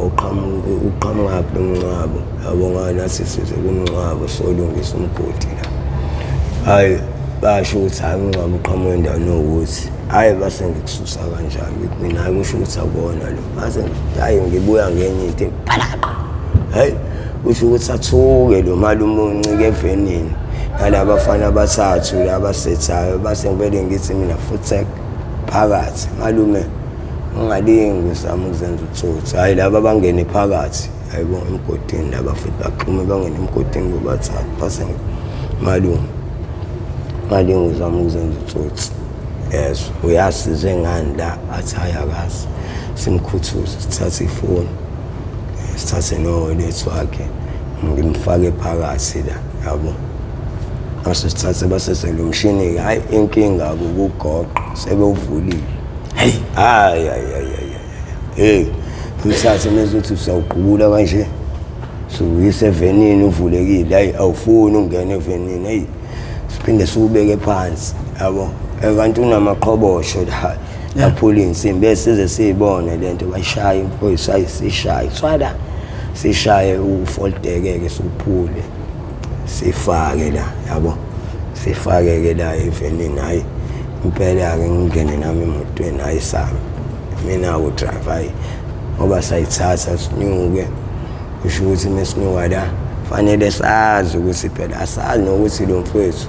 uqhamuka umncwabo yabo ngana sisize kumncwabo solungisa umgodi la hayi basho ukuthi hayi umncwabo uqhamuka endaweni ukuthi hayi base ngikususa kanjani mina hayi kusho ukuthi akona lo base hayi ngibuya ngenye into phalaqa hayi kusho ukuthi athuke lo malume uncike evenini nalaba bafana abathathu laba sethayo base ngivele ngithi mina futhi phakathi malume ungalingi uzama ukuzenza utsotsi hayi laba bangene phakathi hayibo emgodini laba futhi baqhume bangene emgodini bobathathu base malume uzama ukuzenza utsotsi yes uyasize ngani la athi ayakazi simkhuthuze sithathe ifoni sithathe nolethu wakhe ngimfake phakathi la yabo asithathe basese lo mshini hayi inkinga ukugoqa sebewuvulile hey uthathe mezuthi usawuqhubula kanje so uyisevenini uvulekile hayi awufuni ungena evenini hey siphinde siubeke phansi yabo ekanti unamaqhobosho la yaphula insimbi bese siyibone lento bayishaya imfoyisa sishaye swala sishaye ufoldeke ke siphule sifake la yabo sifake ke la evenini hayi impela ke ngingene nami emotweni ayisami mina udrive hayi ngoba sayithatha sinyuke kusho ukuthi mesinyuka la fanele sazi ukuthi phela asazi nokuthi lo mfethu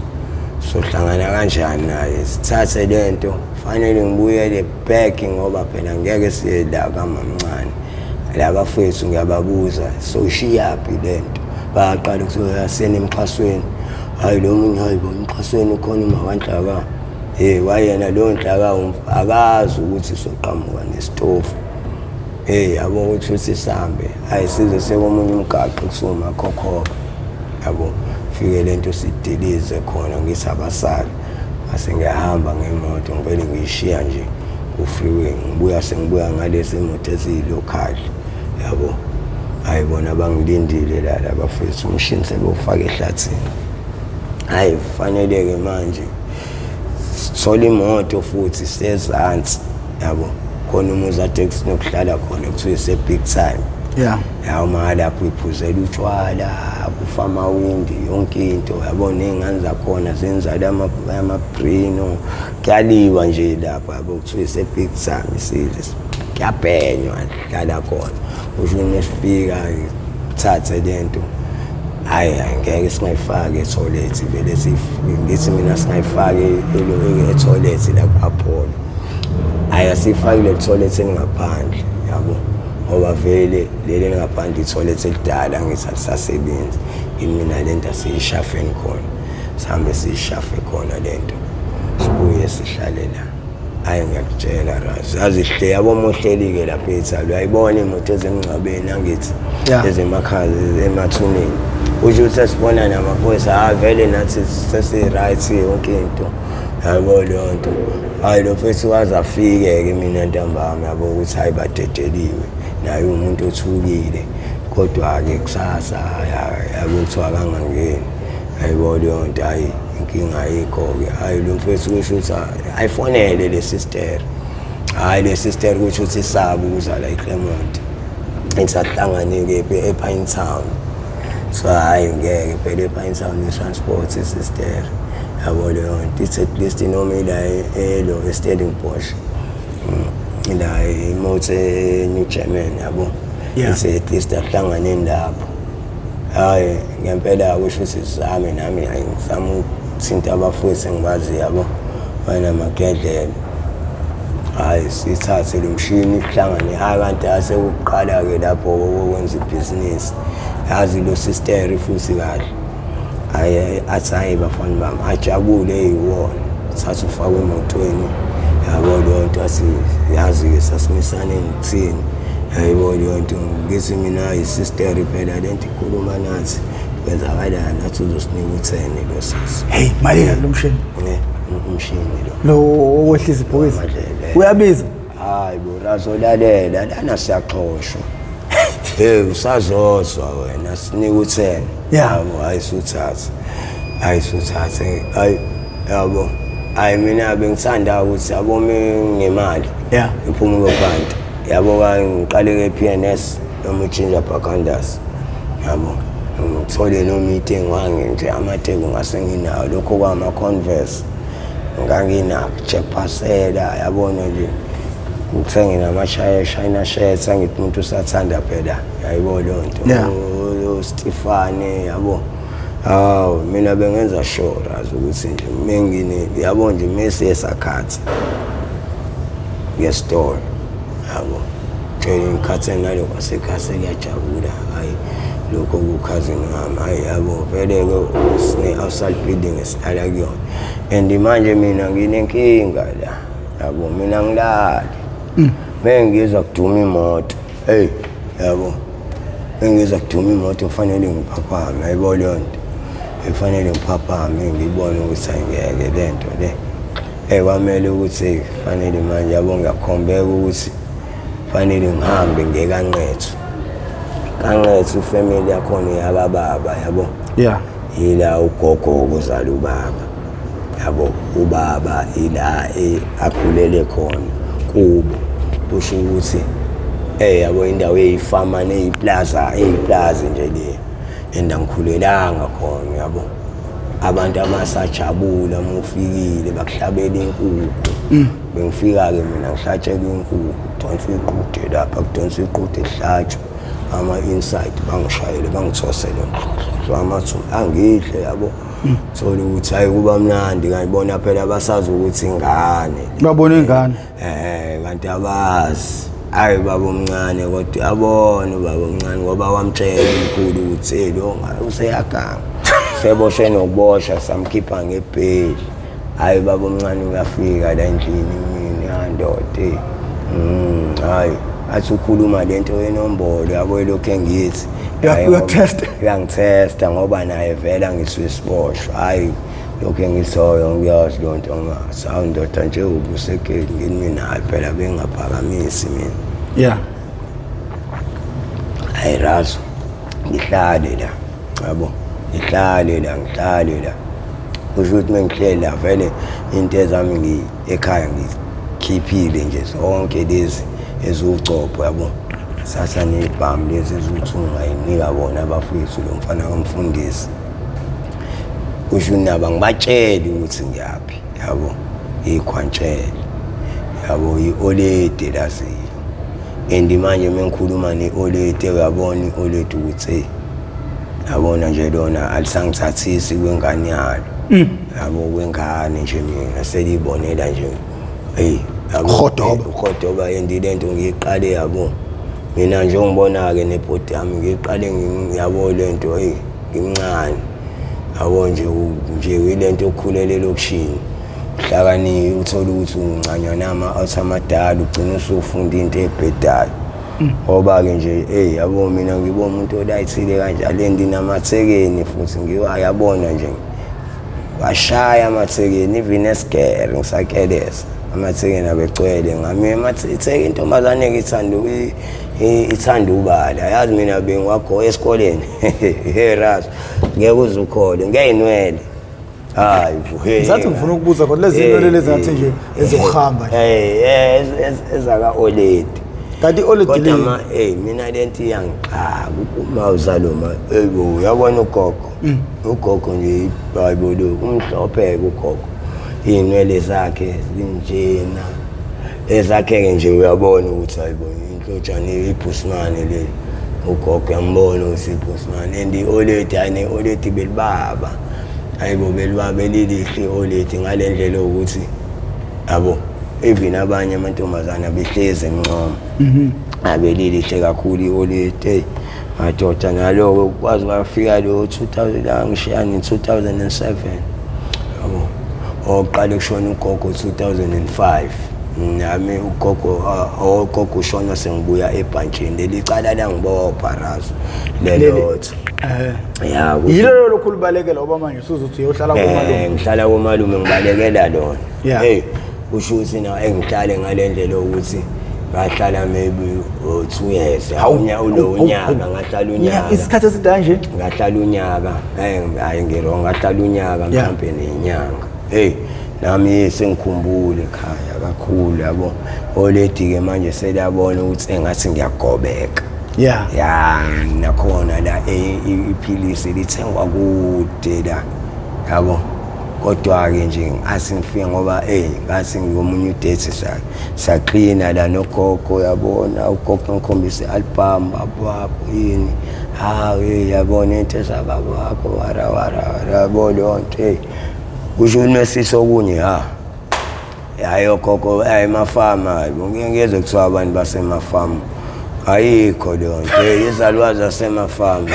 sohlangana kanjani naye sithathe lento fanele ngibuyele back ngoba phela ngeke siye la kaMamncane laba fethu ngiyababuza so shiyaphi lento baqala ukuthi yasena emxhasweni hayi lo munye hayibo emxhasweni khona uMawanhlaka wayena lo nhlaka akazi ukuthi soqhamuka nesitofu yabo ukuthi sisambe hayi size sekomunye umgaqo kusuma khokho yabo fike lento sidilize khona ngithi abasali base ngiyahamba ngemoto ngivele ngiyishiya nje ku-freeway ngibuya ngalezi moto ezilocal yabo ayibona bangilindile la bafethu umshini sebewufaka ehlathini hayi fanele ke manje sithola imoto futhi sezansi yabo khona umuzi taxi nokuhlala khona kuthiwa ise big time Yeah. Uma lapho iphuzela utshwala kufa amawindi yonke into yabona ingane zakhona zenza amabrino kuyaliwa nje lapha yabo kuthiwa ise-big time isizwe kuyabhenywa dlala khona usho nesifika thathe lento hayi ngeke singayifaki etoilet vele ngithi mina singayifaki etoilet la kwapholo hayi asifakile etoilet engaphandle yabo ngoba vele leli ngaphandle itoilet elidala ngithi alisasebenzi mina lento asiyishafeni khona sihambe siyishafe khona lento sibuye sihlale la hayi ngiyakutshela razi azihle yabo mohleli-ke lapha ethalo ayibona imoto ezemngcwabeni angithi ezemakhaya emathuneni usho ukuthi sesibona namaphoyisa vele nathi sesi-right yonke into yabo leyo nto hayi lo mfethu waze afike-ke mina ntambama yabo ukuthi hayi badedeliwe naye umuntu othukile kodwa-ke kusasa yabo kuthiwa kangangeni hayibo leyo nto hayi inkinga ayikho-ke hayi lo mfethu kusho ukuthi ayifonele le sister hayi le sister kusho ukuthi isabe ukuza la eClermont engisahlangane-ke ePine Town so hayi ngeke phela ePine Town i-transport sister yabo leyo nto it's at least noma ila elo eStellenbosch la imoto New German yabo it's at least ahlangane lapho hayi ngempela kusho ukuthi sizame nami ngizama ukuthinta abafowethu engibazi yabo banamagedlela hayi sithathe lo mshini ihlangane hayi kanti asekuqala-ke lapho okwenza ibhizinisi yazi lo sister futhi kahle hayi athi hayi bafana bami ajabule eyiwona thatha ufakwe emotweni yabo leyo nto yazi-ke sasimisane ngithini hayibo leyo nto ngithi mina isister phela lento ikhuluma nathi kwenzakalani nathi uzosinika u-10 lo sisi hey malini lo mshini umshini lo okwehlisa ibhokisi uyabiza hayi bo razolalela lana siyaxoshwa usazozwa wena sinika u-10 yabo hayi suthathe hayi yabo hayi mina bengithanda ukuthi yabo ngemali iphuma ngobhanti yabo ngiqale ke-PNS noma utshintsha bhakandas yabo ngithole no-meeting wange nje amateki ngase nginawo lokho kwama-Converse nganginako Jackpasela yabona nje ngithenge nama-China shirts angithi umuntu usathanda phela yayibo leyo nto Stefane yabo hawu mina bengenza sure ukuthi nje mengine yabo nje mesiye sakhathi ngesitolo yabo tshela ngikhathe nalo kwasekhase kuyajabula hayi lokho kukhazini ngami hayi yabo vele-ke sine-outside building esihlala kuyona and manje mina nginenkinga la yabo mina ngilali mengizwa kuduma imoto hey yabo mengizwa kuduma imoto kufanele ngiphaphame ayibo leyo nto efanele ngiphaphame ngibone ukuthi angeke lento le kwamele ukuthi fanele manje yabo ngiyakhombeka ukuthi fanele ngihambe ngekanqethu kanqethu ifamily yakhona yakababa yabo ila ugogo okuzala ubaba yabo ubaba ila akhulele khona kubo kusho ukuthi yabo indawo eyifama neyiplaza nje le endangikhulelanga khona yabo abantu abasajabula mufikile bakuhlabela inkukhu bengifika-ke mina ngihlatshela inkukhu kudonswa iqhude lapha kudonswa iqhude ehlatshwa ama-inside bangishayele bangithosele so amathumbu angihle yabo thola ukuthi hayi kuba mnandi ngayibona phela abasazi ukuthi ingane babona ingane kanti abazi hayi baba omncane kodwa yabona ubaba omncane ngoba wamtshela umkhulu ukuthi lo useyaganga seboshwe nokuboshwa samkhipha ngebheli hayi baba omncane uyafika la endlini mina yandoda hayi athi ukhuluma lento yenombolo yabo lokho engithi uyangithesta ngoba naye vela ngisisiboshwa hayi lokho engisoyo ngiyazi lo nto ngasawu ndoda nje ubusegeli ngini naye phela bengaphakamisi mina hayi razo ngihlale la yabo ngihlale la kusho ukuthi mengihleli la vele into ezami ekhaya ngikhiphile nje zonke lezi eziwucopho yabo sasa nebhamu lezi ezithi ungayinika bona abafowethu lo mfana kamfundisi kusho naba ngibatshela ukuthi ngiyaphi yabo ikhwantshela yabo iolede lazi and manje mengikhuluma neolede uyabona iolede ukuthi yabona nje lona alisangithathisi kwengane yalo yabo kwengane nje mina selibonela nje hey ukhodoba yendile nto ngiqale yabo mina nje ngibona ke nebhodi yami ngiqale ngiyabo lento hey ngimncane yabo nje uyilento okhulele lokushini hlakani uthola ukuthi uncanyana amathamadala ugcina usufunda into ebhedayo ngoba ke nje hey yabo mina ngibona umuntu olayithile kanjalo endinamathekeni futhi ngiwayabona nje washaya amathekeni even esigere ngisakeleza amathekeni abegcwele ngami itheke intombazane ithanda ubala yazi mina bengiwagoya esikoleni heras ngeke uzukhole ngeyinwele hayi ngizathi ngifuna ukubuza kodwa lezi zinto lezi ngathi nje ezokuhamba ezaka oledi kanti oledi kodwa mina lento iyangiqaka uma uzaloma uyabona ugogo nje hayibo lo umhlophe ugogo inwele zakhe zinjena ezakhe nje uyabona ukuthi hayibo inhlotshane iphusmane le ugogo yambona usiphusmane and oledi belibaba hayibo belibaba lilihle oledi ngalendlela ukuthi yabo even abanye amantombazana behleze emncoma abelilihle kakhulu ioledi madoda naloko kwazi wafika lo 2000 la ngishiyana 2007 yabo oqala kushona ugogo 2005 nami ugogo ushona sengibuya ebhanchini lelicala la ngibopha razo lelotho ya yilo lokhulubalekela oba manje usuzothi uyohlala komalume ngihlala komalume ngibalekela lona hey usho ukuthi na engihlale ngalendlela ukuthi ngahlala maybe 2 years awunya ulo unyaka ngahlala unyaka isikhathi eside nje ngahlala unyaka hayi ngiro ngahlala unyaka mhlawumbe nenyanga hey nami sengikhumbule ekhaya kakhulu yabo oledi ke manje seliyabona ukuthi engathi ngiyagobeka ya nakhona la iphilisi lithengwa kude la yabo kodwa ke nje asingifika ngoba ngathi ngiyomunye udate saqina la nogogo yabona ugogo ngikhombise album babakho yini hayi yabona into esababakho wara yabona yonke kusho uNesiso okunye hayi gogo emafama ngiyengeze kuthiwa abantu basemafama ayikho lonke izalwazi zasemafama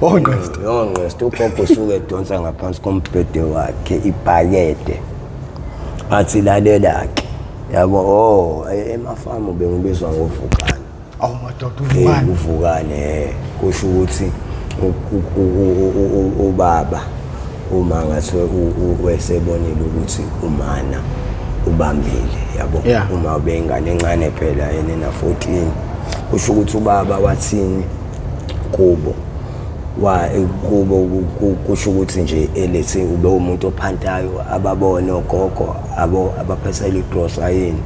ongqest ugogo usuke edonsa ngaphansi kombhede wakhe ibhakede athi lalela-ke yabo emafama bengibizwa ngovukane madoda uvukane kusho ukuthi ubaba uma ngathi wesebonile ukuthi umana ubambile yabo uma ubengane encane phela yena 14 kusho ukuthi ubaba wathini kubo kusho ukuthi nje elethi ube umuntu ophantayo ababone ogogo abaphesela igrosa yini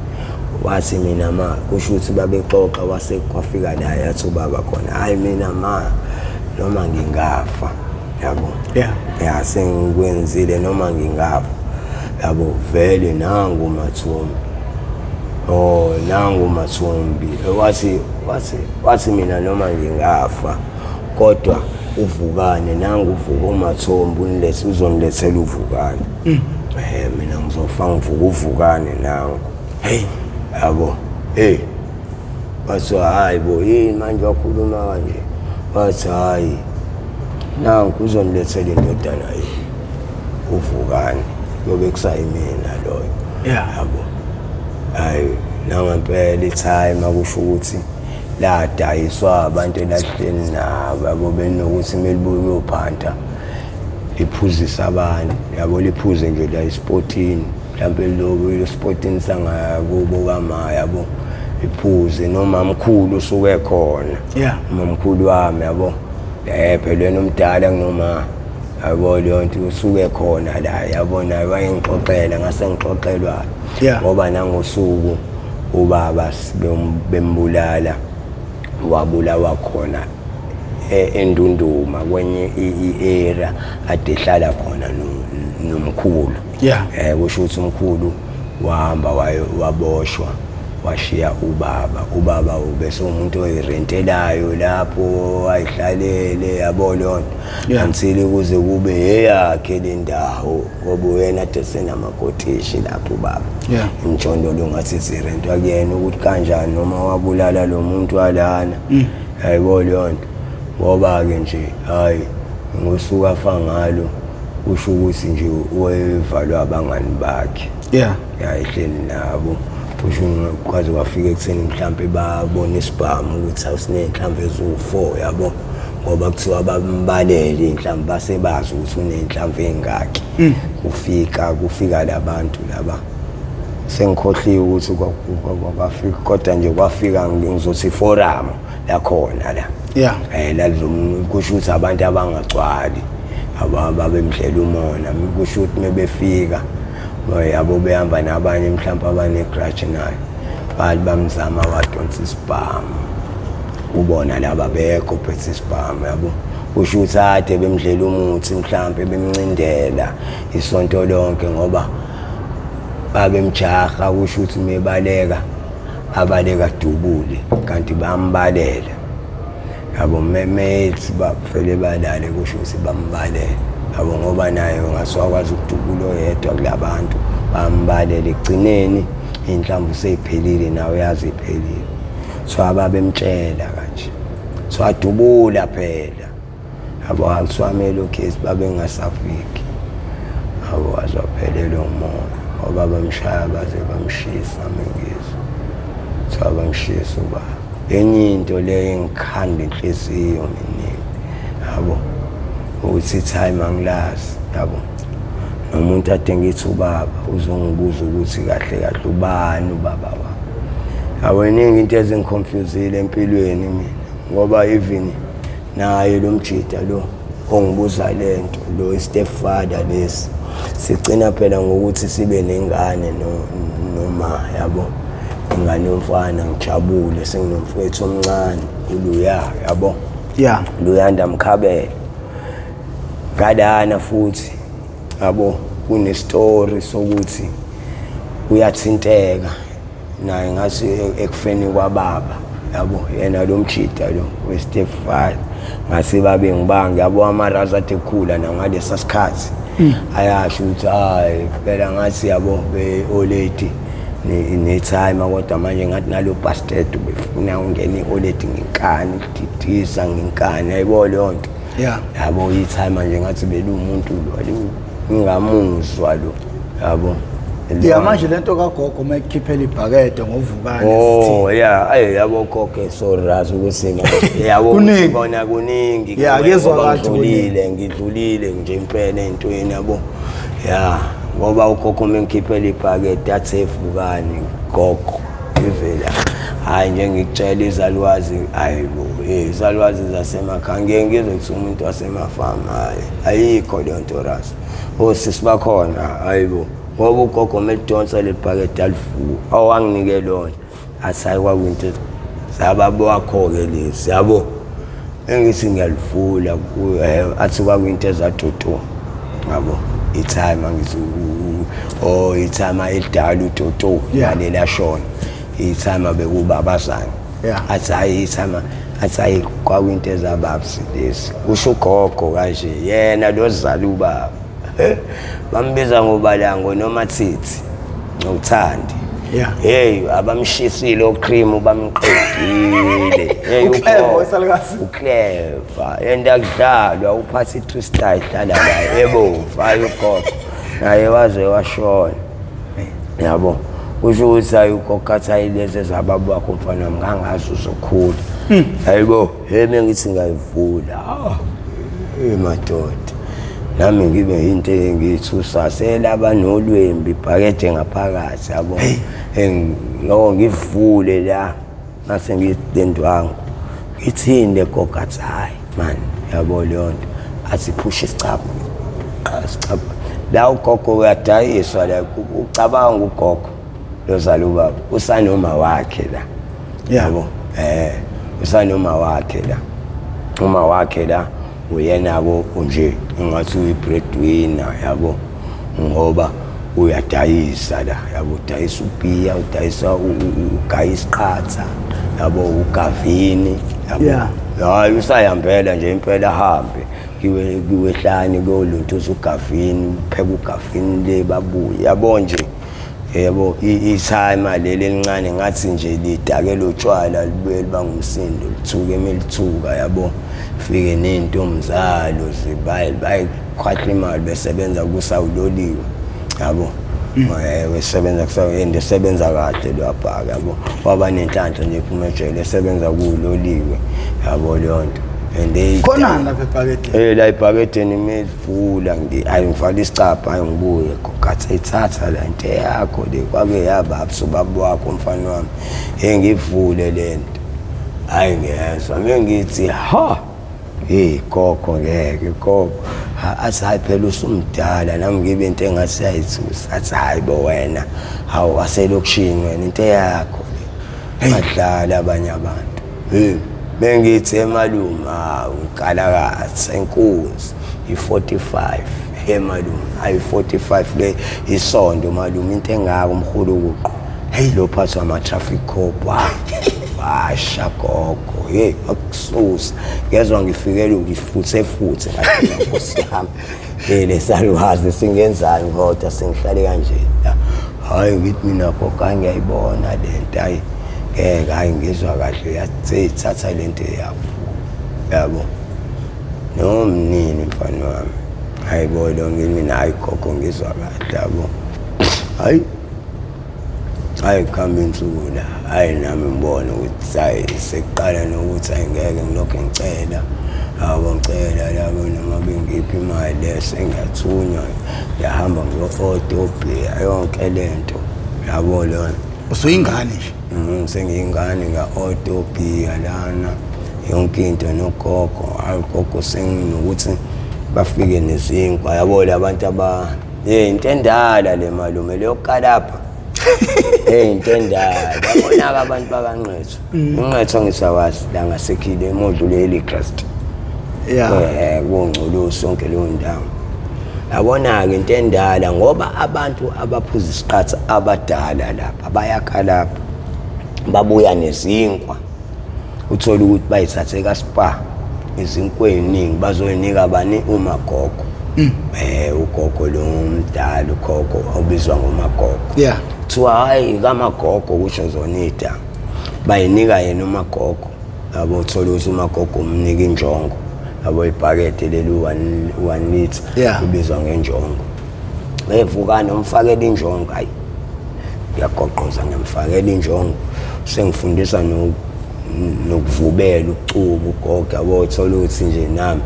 wathi mina kusho ukuthi babexoxa wasekwafika la yathi ubaba khona hayi mina noma ngingafa yabo sengikwenzile noma ngingafa yabo vele nangu mathumbi wathi mina noma ngingafa kodwa uvukane nangu uvuka umathombi uzonilethela uvukane mina ngizofa ngivuka uvukane nangu yabo bathi hayi bo yini manje wakhuluma kanje bathi hayi nangu uzonilethela indodana uvukane yobe kusayimina loyo yabo hayi nangampela itime akusho ukuthi ladayiswa abantu elahleni nabo benokuthi melibuye uyophanta liphuzisa abantu yabo liphuze nje la esportini mhlawumbe lo sportini sangakubo kama yabo iphuze noma mkhulu usuke khona umkhulu wami yabo phela wena umdala nginoma yabo lonto usuke khona la yabona wayengixoxela ngase ngixoxelwa ngoba nangosuku ubaba bembulala wabulawa khona endunduma kwenye i-era adehlala khona nomkhulu. Kusho ukuthi umkhulu wahamba waboshwa washiya ubaba ubese umuntu oyirentelayo lapho ayihlalele yabo lonto until kuze kube eyakhe le ndawo ngoba uyena ade senamakotishi lapho baba imjondolo ngathi sirentwa kuyena ukuthi kanjani noma wabulala lo muntu walana hayibo lonto ngoba ke nje hayi ngosuka afa ngalo usho ukuthi nje uyevalwa abangani bakhe yayihleli nabo kusho kwaze kwafika ekseni mhlambe babona isibhamu ukuthi awusinenhlamvu ezu4 yabo ngoba kuthiwa bambalele inhlamvu basebazi ukuthi unenhlamvu engaki kufika labantu laba sengikhohliwe ukuthi kwafika kodwa nje kwafika ngizothi forum lakhona la kusho ukuthi abantu abangagcwali ababemhlela umona kusho ukuthi mebefika yabo behamba nabanye mhlawumbe abanegrudge nayo bathi bamzama wadonsa isibhamu ubona laba bekho phethe isibhamu yabo kusho ukuthi ade bemdlela umuthi mhlawumbe bemncindela isonto lonke ngoba babemjaha kusho ukuthi mebaleka abaleka dubule kanti bambalela yabo memethi bafele balale kusho ukuthi bambalele yabo ngoba naye ngasakwazi ukudubula oyedwa kulabantu bambalele egcineni inhlamvu seyiphelile nawe yazi iphelile so ababemtshela kanje so adubula phela yabo akuswamele case babengasafiki yabo azophelele umoya ngoba bamshaya baze bamshisa mengizwe so bamshisa uba enye into le engikhanda inhliziyo mina yabo ukuthi time angilazi yabo nomuntu ade ngithi ubaba uzongibuza ukuthi kahle kahle ubani ubaba wami aweningi into ezingiconfusile empilweni mina ngoba even naye lo mjida lo ongibuza lento lo stepfather lesi sigcina phela ngokuthi sibe nengane noma yabo ingane yomfana ngijabule senginomfowethu omncane uluya yabo luyanda mkhabela kadana futhi yabo kune story sokuthi uyathinteka naye ngathi ekufeni kwababa yabo yena lo mjida lo westepfather ngase babe ngibanga yabo amaraza atekhula nangalesa sikhathi ayasho ukuthi hayi phela ngathi yabo be oledi ne-time kodwa manje ngathi nalo bastard befuna ungena i-oledi ngenkani kudidisa ngenkani ayibo leyo nto yabo i-time manje ngathi belu umuntu lo ngingamuzwa lo yabo manje lento kagogo mayikhiphela ibhakede ngovukane yabo gogo sorry ukuthi yabo sibona kuningi ngidlulile nje impela entweni yabo ngoba ugogo mengikhiphela ibhakede athefukani gogo ivela hayi nje ngikutshela izalwazi ayibo izalwazi zasemakhaya ngeke ngizokuthi umuntu wasemafama ayikho le nto raso osisi bakhona ayibo ngoba ugogo melidonsa lebhakede alifu awanginike lona asayi kwakwinto sababo wakho-ke lezi yabo engithi ngiyalivula athi kwakwinto ezatoto yabo ithime angithi ithime elidala utoto yalela shona ithime bekubabazana athi hayi ithime athi hayi kwakwinto ezababsi lezi kusho ugogo kanje yena lozala ubaba bambiza ngobalango noma thithi nothandi abamshisile ocream bamqedile uclever yenda kudlalwa uphathi twista idlala la ebomva ugogo naye waze washona yabo kusho ukuthi hayi ugogo athi lezi zababo wakho mfana ngangazi uzokhula hayibo mengithi ngayivula madoda nami ngibe into engithusa selaba nolwembi ibhakede ngaphakathi yabo ngivule la mase ngidendwangu ngithinde gogo athi hayi man yabo leyo nto athi phusha isicapha la ugogo uyadayiswa la ucabanga ugogo lozala ubaba usanoma wakhe la yabo usanoma wakhe la uma wakhe la uyena ko nje ngathi uyibreadwinner yabo ngoba uyadayisa la yabo udayisa ubiya udayisa ugayisiqhatha yabo ugavini yabo hayi usayambela nje impela hambe kiwehlani koluntu usugavini pheka ugavini le babuye yabo nje yebo isayima leli elincane ngathi nje lidakela utshwala libuye libangumsindo lithuke emelithuka yabo fike nentomzalo bayikhwatha imali besebenza kusawuloliwe yabo wesebenza kusawende sebenza kade lapha yabo waba nenhlanhla nje iphuma ejele esebenza kuloliwe yabo leyo nto and khona lapha ephaketheni la ephaketheni imivula ngifaka isicapha hayi ngibuye ngathi ethatha la into yakho le kwake yaba absobaba wakho mfana wami ngivule lento hayi ngiyezwa ngithi ha gogo ngeke gogo athi hayi phela usumdala nami ngibe into engasayithusa athi hayi bo wena hawu waselokishini wena into yakho le badlala abanye abantu bengithi emaluma ukalakazi enkosi i45 malume hayi 45 le isondo malume into engaka umkhulu ukuqo hey lo phathwa ama traffic cop washa gogo akususa ngezwe ngifikele ngifuthe ngathi Nkosi yami lesaluhazi singenzani kodwa sengihlale kanje hayi ngithi mina gogo ngiyayibona lento hayi hayi ngizwa kahle yathatha lento yabo nomnini mfana wami hayi bodo ngimina hayi gogo ngizwa kahle yabo hayi khamba insuku la hayi nami ngibona ukuthi hayi seqala nokuthi ayingeke ngilokho ngicela ngicela labo noma bengiphi imali lese ngiyathunywa ngiyahamba ngiyo-photopia yonke lento yabo lona usuyingane nje sengiyingane nga-photopia lana yonke into nogogo hayi gogo senginokuthi bafike nezinkwa yabo labantu into endala le malume leyo kalapha into endala yabona abantu bakanqetho unqetho ngisawazi la ngasekhile emodule elikrest kungcolo sonke leyo ndawo yabona-ke into endala ngoba abantu abaphuza isiqatha abadala lapha bayakha lapha babuya nezinkwa uthola ukuthi bayithathe kaSpa izinkwa eziningi bazoyinika bani umagogo ugogo lo mdala ugogo obizwa ngomagogo kuthiwa hayi kamagogo kusho zona ida bayinika yena umagogo yabo uthola ukuthi umagogo umnika injongo yabo ibhakede leli 1 liter ubizwa ngenjongo bevuka nomfakela injongo hayi yagoqoza ngemfakela injongo sengifundisa nokuvubela ucuba ugogo yabo uthola ukuthi nje nami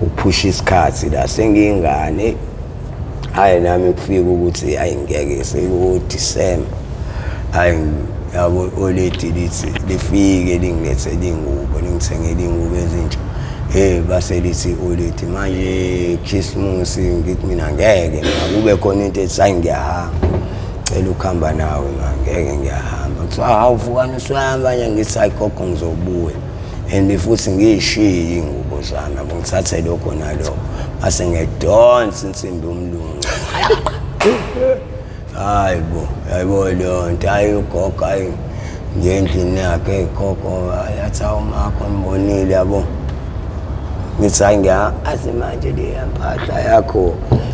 uphusha isikhathi la sengiyingane hayi nami kufika ukuthi hayi ngeke sekuDisemba hayi yabo oledi lithi lifike lingilethele ingubo lingithengele ingubo ezintsha baselithi oledi manje Christmas ngithi mina ngeke kube khona into ethi hayi ngiyahamba cela ukuhamba nawe ngeke ngiyahamba kuthiwa awuvukani usihamba nje ngithi hayi gogo ngizobuya and futhi ngiyishiye ingubo zami ngithathe lokho nalokho base ngedonsa insimbi umlungu hayibo leyo nto hayi ugogo hayi ngendlini yakhe gogo yathi awumakho mbonile yabo ngithi hayi ngiyazi manje liyamphatha yakho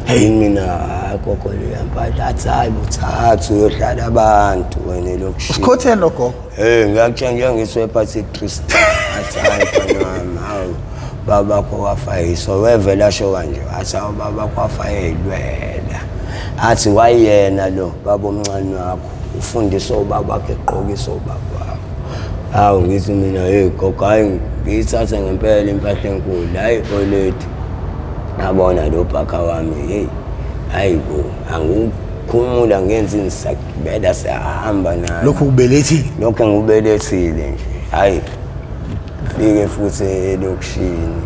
mina gogo liyamphatha athi hayi buthathu uyohlala abantu wena lokishini sikhotheni lo gogo ngiyakutshela ngiswephathi Christ athi hayi mfana wami babakho wafayiswa wevela sho kanje athi babakho wafayelwela athi wayena lo baba omncane wakho ufundisa ubabakho eqokisa ubaba hawu ngithi mina gogo hayi ngiyithatha ngempela impahla enkulu hayi oledi nabona lo bhaka wami hayi bo angikhumula ngenza insakubela siyahamba naye lokhu ubelethile lokho ngubelethile nje hayi fike futhi elokishini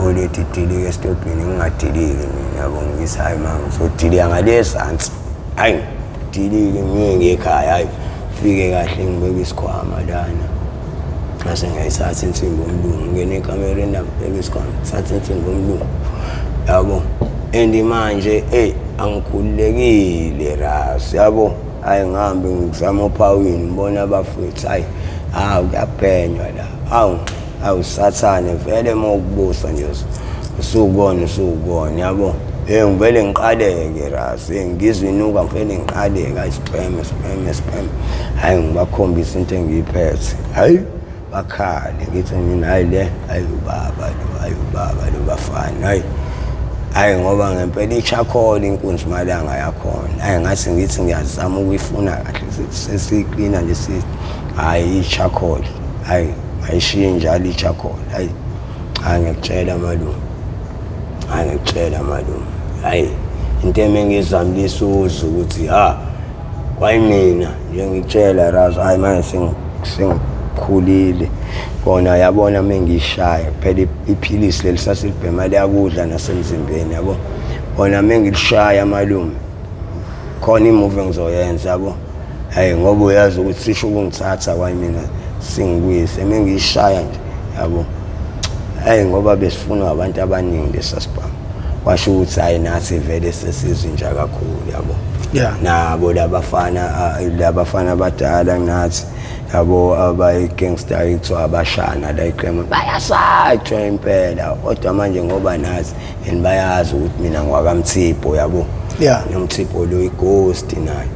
oledi dilike estopini ngingadiliki mina yabo ngithi hayi mama ngizodilika ngalezansi hayi dilike ngiye ngekhaya hayi fike kahle ngibeka isikhwama lana mase ngayithatha insimbi omlungu ngene ekamereni ebisikona thatha insimbi omlungu yabo and manje angikhululekile ras yabo ayingihambi ngizama uphawini ngibona abafethu kuyaphenywa la awusathane vele mawukubusa nje usukona yabo ngivele ngiqaleke ras ngizwe inuka ngivele ngiqaleka spam hayi ngibakhombisa into engiyiphethe hayi bakhale ngithi mina hayi ubaba lo bafana hayi ngoba ngempela iCharcoal inkunzi malanga yakhona hayi ngathi ngithi ngiyazama ukuyifuna kahle sesiklina nje sithi hayi iCharcoal hayi ayishiye njalo iCharcoal hayi angikutshela malume hayi into emengizamlisa uzu ukuthi kwayimina nje ngikutshela razo hayi manje sengikhulile bona yabona mengishaya phela iphilisi lelisasibhema liyakudla nasemzimbeni yabo bona mengilishaya malume khona imove ngizoyenza yabo hayi ngoba uyazi ukuthi sisho ukungithatha kwayimina singibuyise mengishaya nje yabo hayi ngoba besifuna abantu abaningi lesasibhama washo ukuthi hayi nathi vele sesizinja kakhulu yabo nabo labafana abadala nathi yabo abayigangster ethu abashana la ekrema bayasatshwa impela kodwa manje ngoba nazi and bayazi ukuthi mina ngwakamthipho yabo nomthipho lo ighost nayo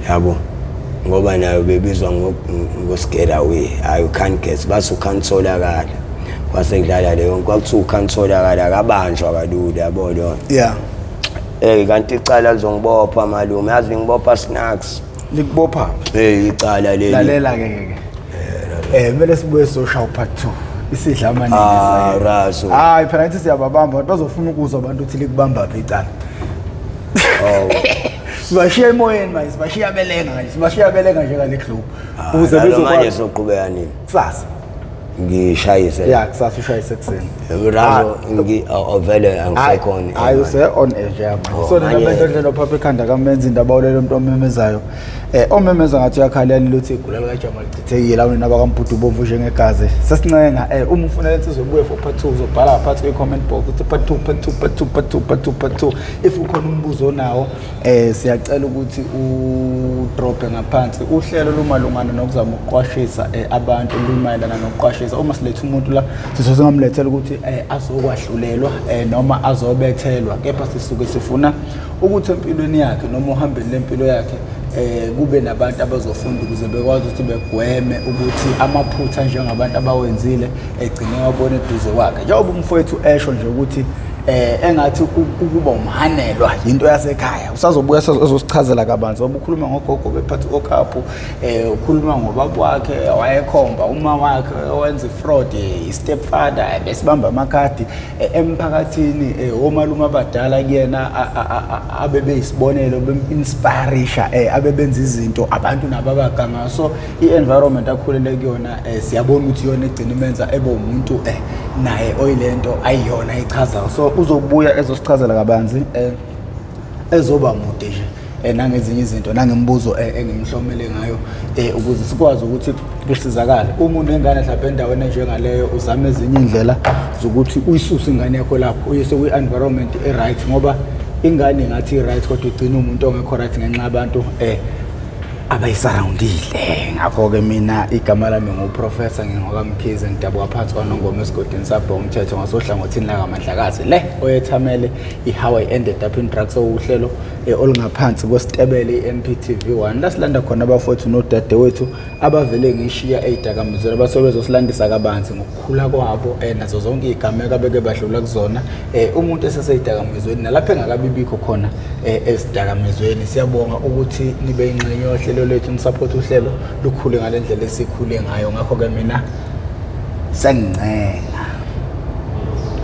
yabo ngoba nayo bebizwa ngoscare away you can't get bathi ukhanitholakala kwase kudlala leyo kwakuthiwa ukhanitholakala akabanjwa kalula yabo lo kanti icala lizongibopha malume yazi ngibopha snacks likubopha icala leli lalela ke kumele sibuye social part 2 isidla amaningi raso phela ngithi siyababamba bazofuna ukuzwa abantu ukuthi likubamba phi icala sibashiya emoyeni manje sibashiya belenga nje ngale club ukuze bezokwazi manje soqhubeka nini kusasa ngishayise kusasa ushayise ekseni razo vele angisekhona ayuse on air nje manje so nabendlela phapha ekhanda kamenza indaba olelo umuntu omemezayo omemeza ngathi uyakhalela luthi igulala kaJamal chithekile lawona nabakampudu bomvu njengegazi sesincenga uma ufuna lenze uzobuye for part 2 uzobhala phakathi kwe-comment box uthi part 2 if ukhona umbuzo onawo siyacela ukuthi udrope ngaphansi uhlelo lumalungana nokuzama ukuqwashisa abantu lumayelana nokuqwashisa uma silethe umuntu la sizoze ngamlethela ukuthi azokwahlulelwa noma azobethelwa kepha sisuke sifuna ukuthi empilweni yakhe noma uhambeni lempilo yakhe kube nabantu abazofunda ukuze bekwazi ukuthi begweme ukuthi amaphutha njengabantu abawenzile egcine wabona eduze kwakhe njengoba umfowethu esho nje ukuthi engathi ukuba umhanelwa into yasekhaya usazobuya ezosichazela kabanzi ngoba ukhuluma ngogogo bephathi okhaphu ukhuluma ngobaba wakhe wayekhomba uma wakhe owenza fraud stepfather besibamba amakhadi emphakathini omalume abadala kuyena abebe isibonelo bem-inspirisha abebenza izinto abantu nababaganga so i-environment akhulele kuyona siyabona ukuthi yona egcina imenza ebe umuntu naye oyilento ayiyona ichazayo so uzobuya ezosichazela kabanzi ezoba mude nje nangezinye izinto nangemibuzo engimhlomele ngayo ukuze sikwazi ukuthi kusizakale umuntu engane mhlawumbe endaweni njengaleyo uzame ezinye indlela zokuthi uyisuse ingane yakho lapho uyise kwi-environment e-right ngoba ingane ngathi i-right kodwa igcina umuntu ongekho right ngenxa abantu abayisurroundile ngakho-ke mina igama lami nguprofessor ngingokamkhize ngidabuka phansi kwanongoma esigodini sabho umthetho ngasohlangothini lakamandlakazi le oyethamele i-how I ended up in drugs uhlelo olungaphansi kwesitebele i-Mp TV1 la silanda khona abafowethu nodade wethu abavele ngishiya ey'dakamizweni abasobezosilandisa kabanzi ngokukhula kwabo nazo zonke iy'gameko abeke badlula kuzona umuntu esesey'dakamizweni nalapho engakabibikho khona ezidakamizweni siyabonga ukuthi nibe ingxenye yohlelo lethu nisupport uhlelo lukhule ngale ndlela esikhule ngayo ngakho ke mina sengincela